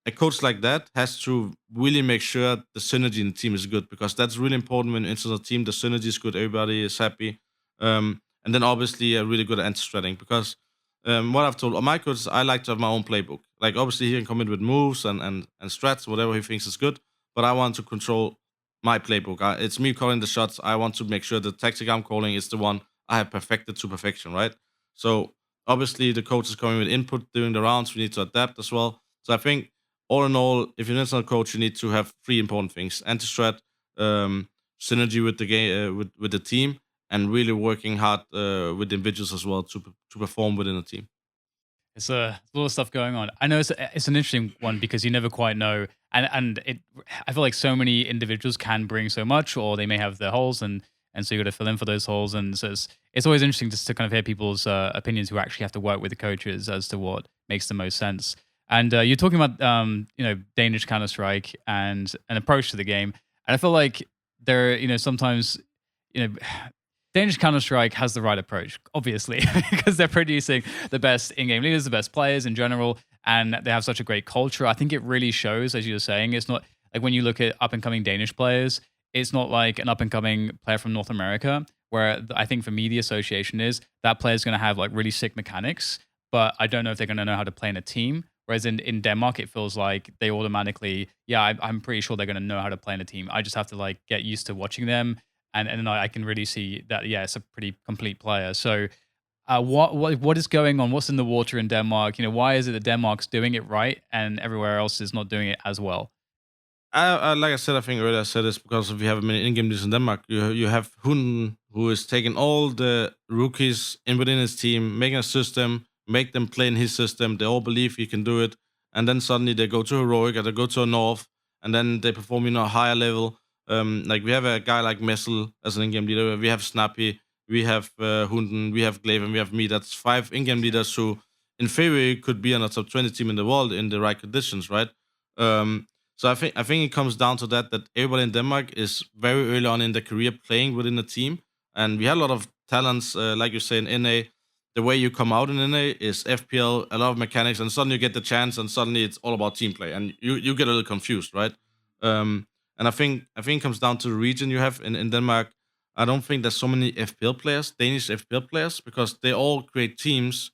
a coach like that has to really make sure the synergy in the team is good, because that's really important when it's a team. The synergy is good, everybody is happy. And then obviously a really good anti-stratting, because what I've told my coaches, I like to have my own playbook. Like obviously he can come in with moves and strats, whatever he thinks is good, but I want to control my playbook. It's me calling the shots. I want to make sure the tactic I'm calling is the one I have perfected to perfection, right? So obviously the coach is coming with input during the rounds. We need to adapt as well. So I think all in all, if you're an internal coach, you need to have three important things: anti-strat, synergy with the game, with the team, and really working hard with individuals as well to perform within a team. It's a lot of stuff going on. I know it's an interesting one because you never quite know, and it. I feel like so many individuals can bring so much, or they may have their holes, and so you got to fill in for those holes. And so it's always interesting just to kind of hear people's opinions who actually have to work with the coaches as to what makes the most sense. And you're talking about Danish Counter-Strike and an approach to the game, and I feel like sometimes Danish Counter-Strike has the right approach, obviously, because they're producing the best in-game leaders, the best players in general, and they have such a great culture. I think it really shows, as you were saying. It's not like when you look at up-and-coming Danish players, it's not like an up-and-coming player from North America, where I think for me the association is that player's going to have like really sick mechanics, but I don't know if they're going to know how to play in a team. Whereas in Denmark, it feels like they automatically, I'm pretty sure they're going to know how to play in a team. I just have to like get used to watching them. And then I can really see that, it's a pretty complete player. So what is going on? What's in the water in Denmark? Why is it that Denmark's doing it right and everywhere else is not doing it as well? Like I said, I think earlier I said this because if you have many in-game leaders in Denmark, you have Hunden, who is taking all the rookies in within his team, making a system, make them play in his system. They all believe he can do it. And then suddenly they go to Heroic or they go to a North, and then they perform a higher level. Like we have a guy like Messel as an in-game leader. We have Snappy, we have Hunden, we have Glaive, and we have me. That's 5 in-game leaders who, in theory, could be on a top 20 team in the world in the right conditions, right? So I think it comes down to that everybody in Denmark is very early on in their career playing within the team, and we have a lot of talents, like you say in NA. The way you come out in NA is FPL, a lot of mechanics, and suddenly you get the chance, and suddenly it's all about team play, and you get a little confused, right? And I think it comes down to the region you have in Denmark. I don't think there's so many FPL players, Danish FPL players, because they all create teams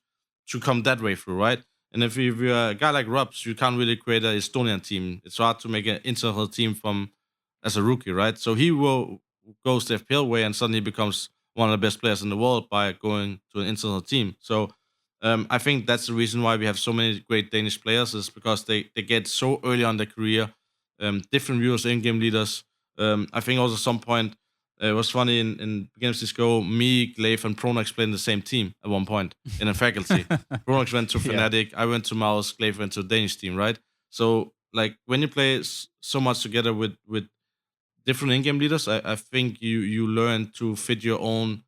to come that way through, right? And if you're a guy like Robs, you can't really create an Estonian team. It's hard to make an international team as a rookie, right? So he goes the FPL way and suddenly becomes one of the best players in the world by going to an international team. So I think that's the reason why we have so many great Danish players, is because they get so early on their career. Different viewers, in-game leaders. I think also at some point, it was funny in beginning of this go, me, Glaive, and Pronox played in the same team at one point in a faculty. Pronox went to Fnatic, I went to Mouse, Glaive went to a Danish team, right? So like when you play so much together with different in-game leaders, I think you learn to fit your own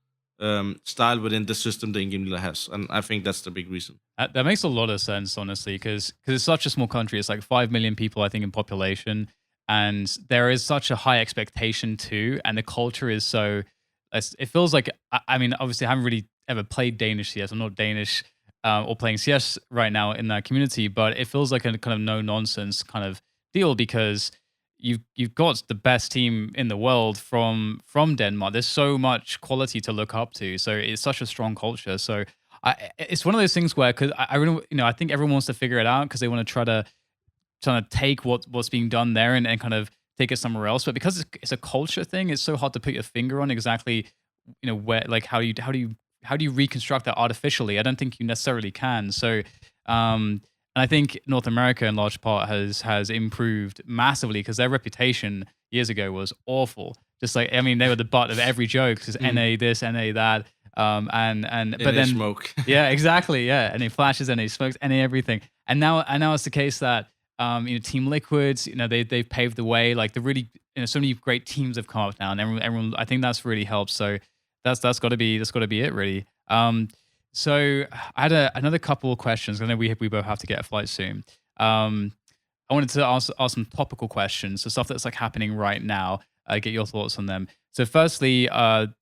style within the system the in-game leader has, and I think that's the big reason. That makes a lot of sense, honestly, because it's such a small country. It's like 5 million people, I think, in population, and there is such a high expectation too, and the culture is so. It feels like, I mean, obviously, I haven't really ever played Danish CS. I'm not Danish or playing CS right now in that community, but it feels like a kind of no nonsense kind of deal because you've got the best team in the world from Denmark. There's so much quality to look up to, so it's such a strong culture. So it's one of those things where, because I really, I think everyone wants to figure it out because they want to try to take what's being done there and kind of take it somewhere else. But because it's a culture thing, it's so hard to put your finger on exactly, where, like, how do you reconstruct that artificially? I don't think you necessarily can. So, and I think North America in large part has improved massively because their reputation years ago was awful. Just like, I mean, they were the butt of every joke because NA this, NA that, but then smoke. Yeah, exactly, yeah, NA flashes, NA smokes, NA everything, and now it's the case that Team Liquids, they've paved the way. Like the really, so many great teams have come up now, and everyone, I think that's really helped. So that's got to be it, really. So I had another couple of questions. I know we both have to get a flight soon. I wanted to ask some topical questions, so stuff that's like happening right now. Get your thoughts on them. So firstly,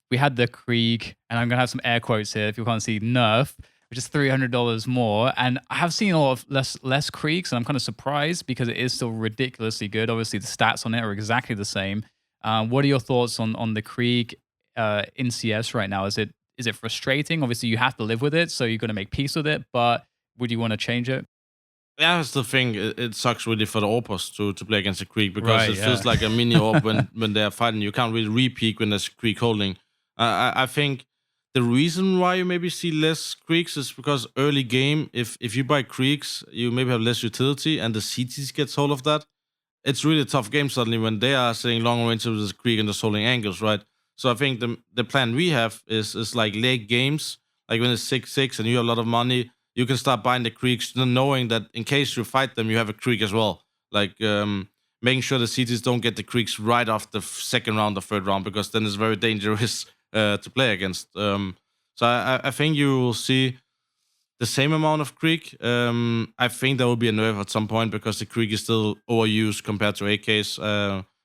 we had the Krieg, and I'm gonna have some air quotes here if you can't see, nerf, which is $300 more. And I have seen a lot of less Kriegs, and I'm kind of surprised because it is still ridiculously good. Obviously, the stats on it are exactly the same. What are your thoughts on the Krieg in CS right now? Is it is it frustrating? Obviously, you have to live with it, so you're going to make peace with it. But would you want to change it? Yeah, that's the thing. It sucks really for the Opers to play against a Creek because Right, it yeah. feels like a mini Orb when they're fighting. You can't really re-peak when there's a Creek holding. I think the reason why you maybe see less Creeks is because early game, if you buy Creeks, you maybe have less utility and the CTs gets hold of that. It's really a tough game suddenly when they are sitting long range with this Creek and just holding angles, right? So I think the plan we have is like late games, like when it's 6-6 and you have a lot of money, you can start buying the Creeks, knowing that in case you fight them, you have a Creek as well. Like making sure the CTs don't get the Creeks right off the second round or third round, because then it's very dangerous to play against. So I think you will see the same amount of Creek. I think there will be a nerf at some point because the Creek is still overused compared to AKs.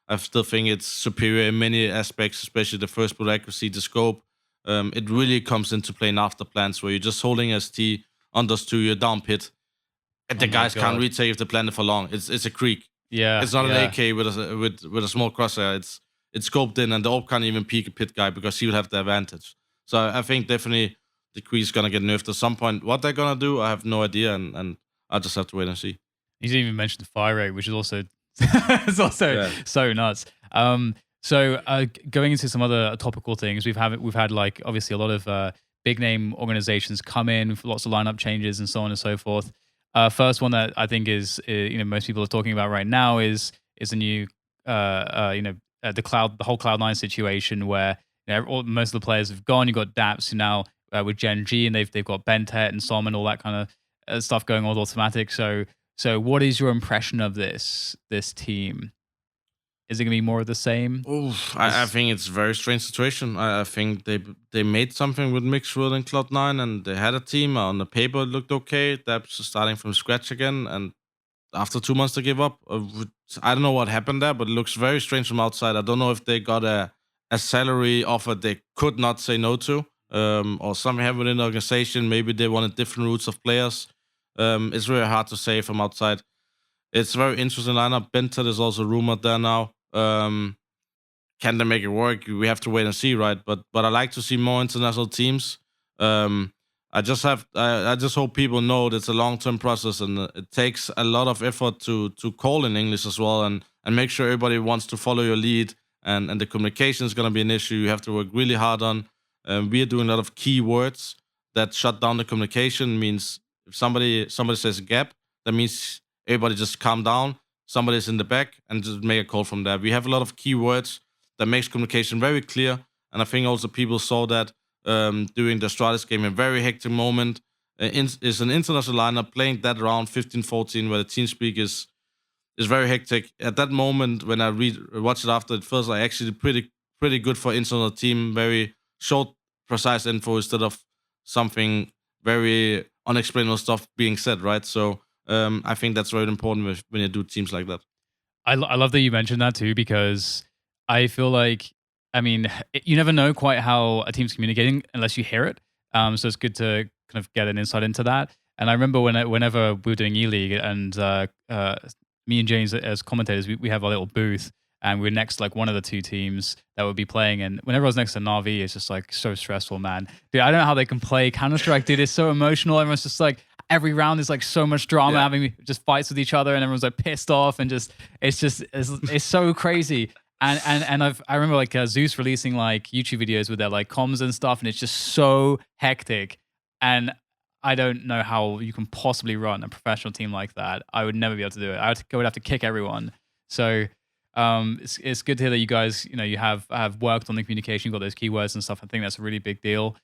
I still think it's superior in many aspects, especially the first bullet accuracy, the scope. It really comes into play in after plans where you're just holding ST, unders to your down pit, and the guys can't retake if they plan it for long. It's a Creek. Yeah, it's not an AK with a small crosshair. It's scoped in, and the Orb can't even peek a pit guy because he will have the advantage. So I think definitely the Creek is gonna get nerfed at some point. What they're gonna do, I have no idea, and I'll just have to wait and see. You didn't even mention the fire rate, which is also it's also so nuts. So going into some other topical things, we've had like obviously a lot of big name organizations come in with lots of lineup changes and so on and so forth. First one that I think is most people are talking about right now is a new the whole Cloud9 situation where most of the players have gone. You got Daps who now with Gen G, and they've got Bentet and Som and all that kind of stuff going on with automatic. So what is your impression of this team? Is it gonna be more of the same? I think it's a very strange situation. I think they made something with Mixworld and Cloud9, and they had a team. On the paper, it looked okay. Daps starting from scratch again, and after 2 months they gave up. I don't know what happened there, but it looks very strange from outside. I don't know if they got a salary offer they could not say no to, or something happened within the organization. Maybe they wanted different routes of players. It's really hard to say from outside. It's a very interesting lineup. Bentet is also rumored there now. Can they make it work? We have to wait and see, right? But I like to see more international teams. I just hope people know that it's a long-term process, and it takes a lot of effort to call in English as well, and make sure everybody wants to follow your lead, and the communication is going to be an issue you have to work really hard on. We are doing a lot of keywords that shut down the communication. Means if somebody says gap, that means everybody just calm down. Somebody's in the back and just make a call from there. We have a lot of keywords that makes communication very clear, and I think also people saw that during the Astralis game, a very hectic moment. Is an international lineup playing that round 15-14 where the team speak is very hectic. At that moment, when I watch it after, it feels like actually pretty good for international team. Very short, precise info instead of something very unexplainable stuff being said, right? So I think that's very important when you do teams like that. I love that you mentioned that too, because I feel like, I mean, you never know quite how a team's communicating unless you hear it. So it's good to kind of get an insight into that. And I remember whenever we were doing E-League, and me and James as commentators, we have a little booth, and we're next to like one of the two teams that would be playing. And whenever I was next to Na'Vi, it's just like so stressful, man. Dude, I don't know how they can play Counter-Strike, dude. It's so emotional. Everyone's just like, every round is like so much drama, having just fights with each other, and everyone's like pissed off, and it's so crazy. And I remember like Zeus releasing like YouTube videos with their like comms and stuff, and it's just so hectic. And I don't know how you can possibly run a professional team like that. I would never be able to do it. I would have to kick everyone. So it's good to hear that you guys, you have worked on the communication, got those keywords and stuff. I think that's a really big deal.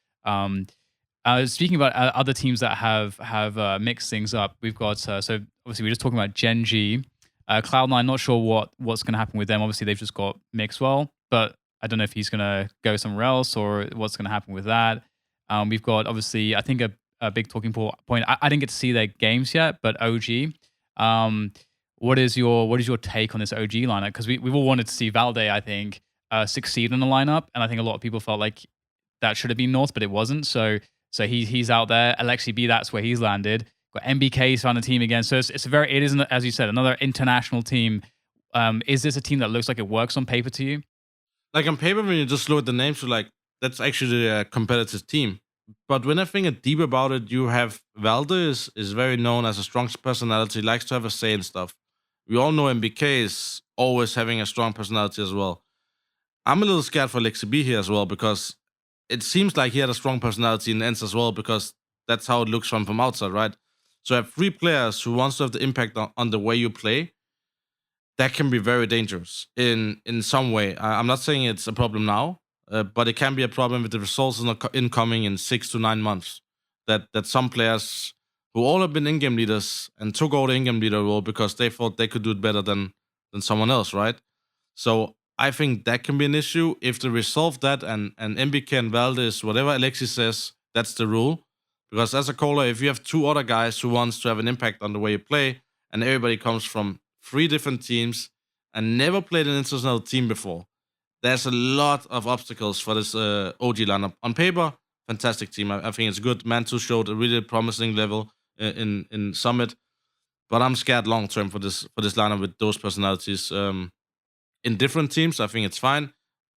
Speaking about other teams that have mixed things up, we've got so obviously we're just talking about Gen G. Cloud9, not sure what's going to happen with them. Obviously, they've just got Mixwell, but I don't know if he's going to go somewhere else or what's going to happen with that. We've got, obviously, I think a big talking point. I didn't get to see their games yet, but OG. What is your take on this OG lineup? Because we've all wanted to see Valda, I think, succeed in the lineup, and I think a lot of people felt like that should have been North, but it wasn't. So he's out there. Alexi B, that's where he's landed. Got MBK's on the team again. So it is, as you said, another international team. Is this a team that looks like it works on paper to you? Like on paper, when you just look at the names, you're like, that's actually a competitive team. But when I think deep about it, you have Valda is very known as a strong personality, likes to have a say in stuff. We all know MBK is always having a strong personality as well. I'm a little scared for Lexi B here as well, because it seems like he had a strong personality in ends as well, because that's how it looks from outside, right? So I have 3 players who wants to have the impact on the way you play. That can be very dangerous in some way. I'm not saying it's a problem now, but it can be a problem with the results incoming in 6 to 9 months. That some players who all have been in-game leaders and took over the in-game leader role because they thought they could do it better than someone else, right? So I think that can be an issue. If they resolve that and MBK and Valda is whatever Alexis says, that's the rule. Because as a caller, if you have 2 other guys who wants to have an impact on the way you play, and everybody comes from 3 different teams and never played an international team before, there's a lot of obstacles for this OG lineup. On paper, fantastic team. I think it's good. Mantu showed a really promising level in Summit, but I'm scared long term for this lineup with those personalities. In different teams, I think it's fine,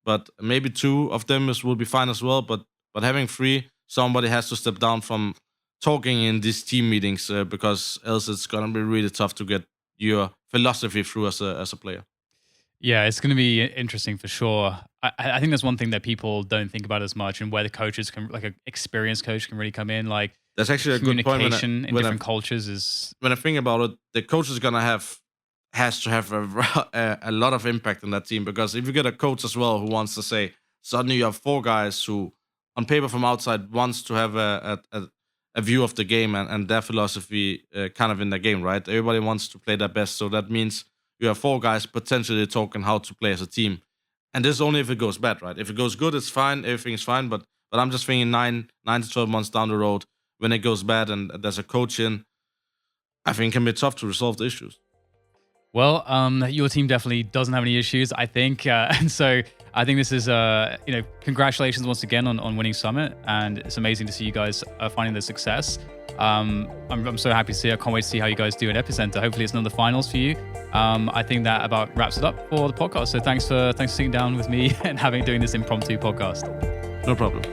but maybe 2 of them will be fine as well. But having 3, somebody has to step down from talking in these team meetings because else it's gonna be really tough to get your philosophy through as a player. Yeah, it's going to be interesting for sure. I think there's one thing that people don't think about as much, and where the coaches can, like an experienced coach, can really come in. Like that's actually a good point. Communication in different cultures is. When I think about it, the coach is gonna has to have a lot of impact on that team, because if you get a coach as well who wants to say, suddenly you have 4 guys who, on paper from outside, wants to have a view of the game and their philosophy kind of in the game, right? Everybody wants to play their best, so that means you have 4 guys potentially talking how to play as a team. And this is only if it goes bad, right? If it goes good, it's fine, everything's fine, but I'm just thinking 9 to 12 months down the road, when it goes bad and there's a coach in, I think it can be tough to resolve the issues. Well, your team definitely doesn't have any issues, I think. And so I think this is, congratulations once again on winning Summit. And it's amazing to see you guys finding the success. I'm so happy to see. I can't wait to see how you guys do at Epicenter. Hopefully it's another finals for you. I think that about wraps it up for the podcast. So thanks for sitting down with me and doing this impromptu podcast. No problem.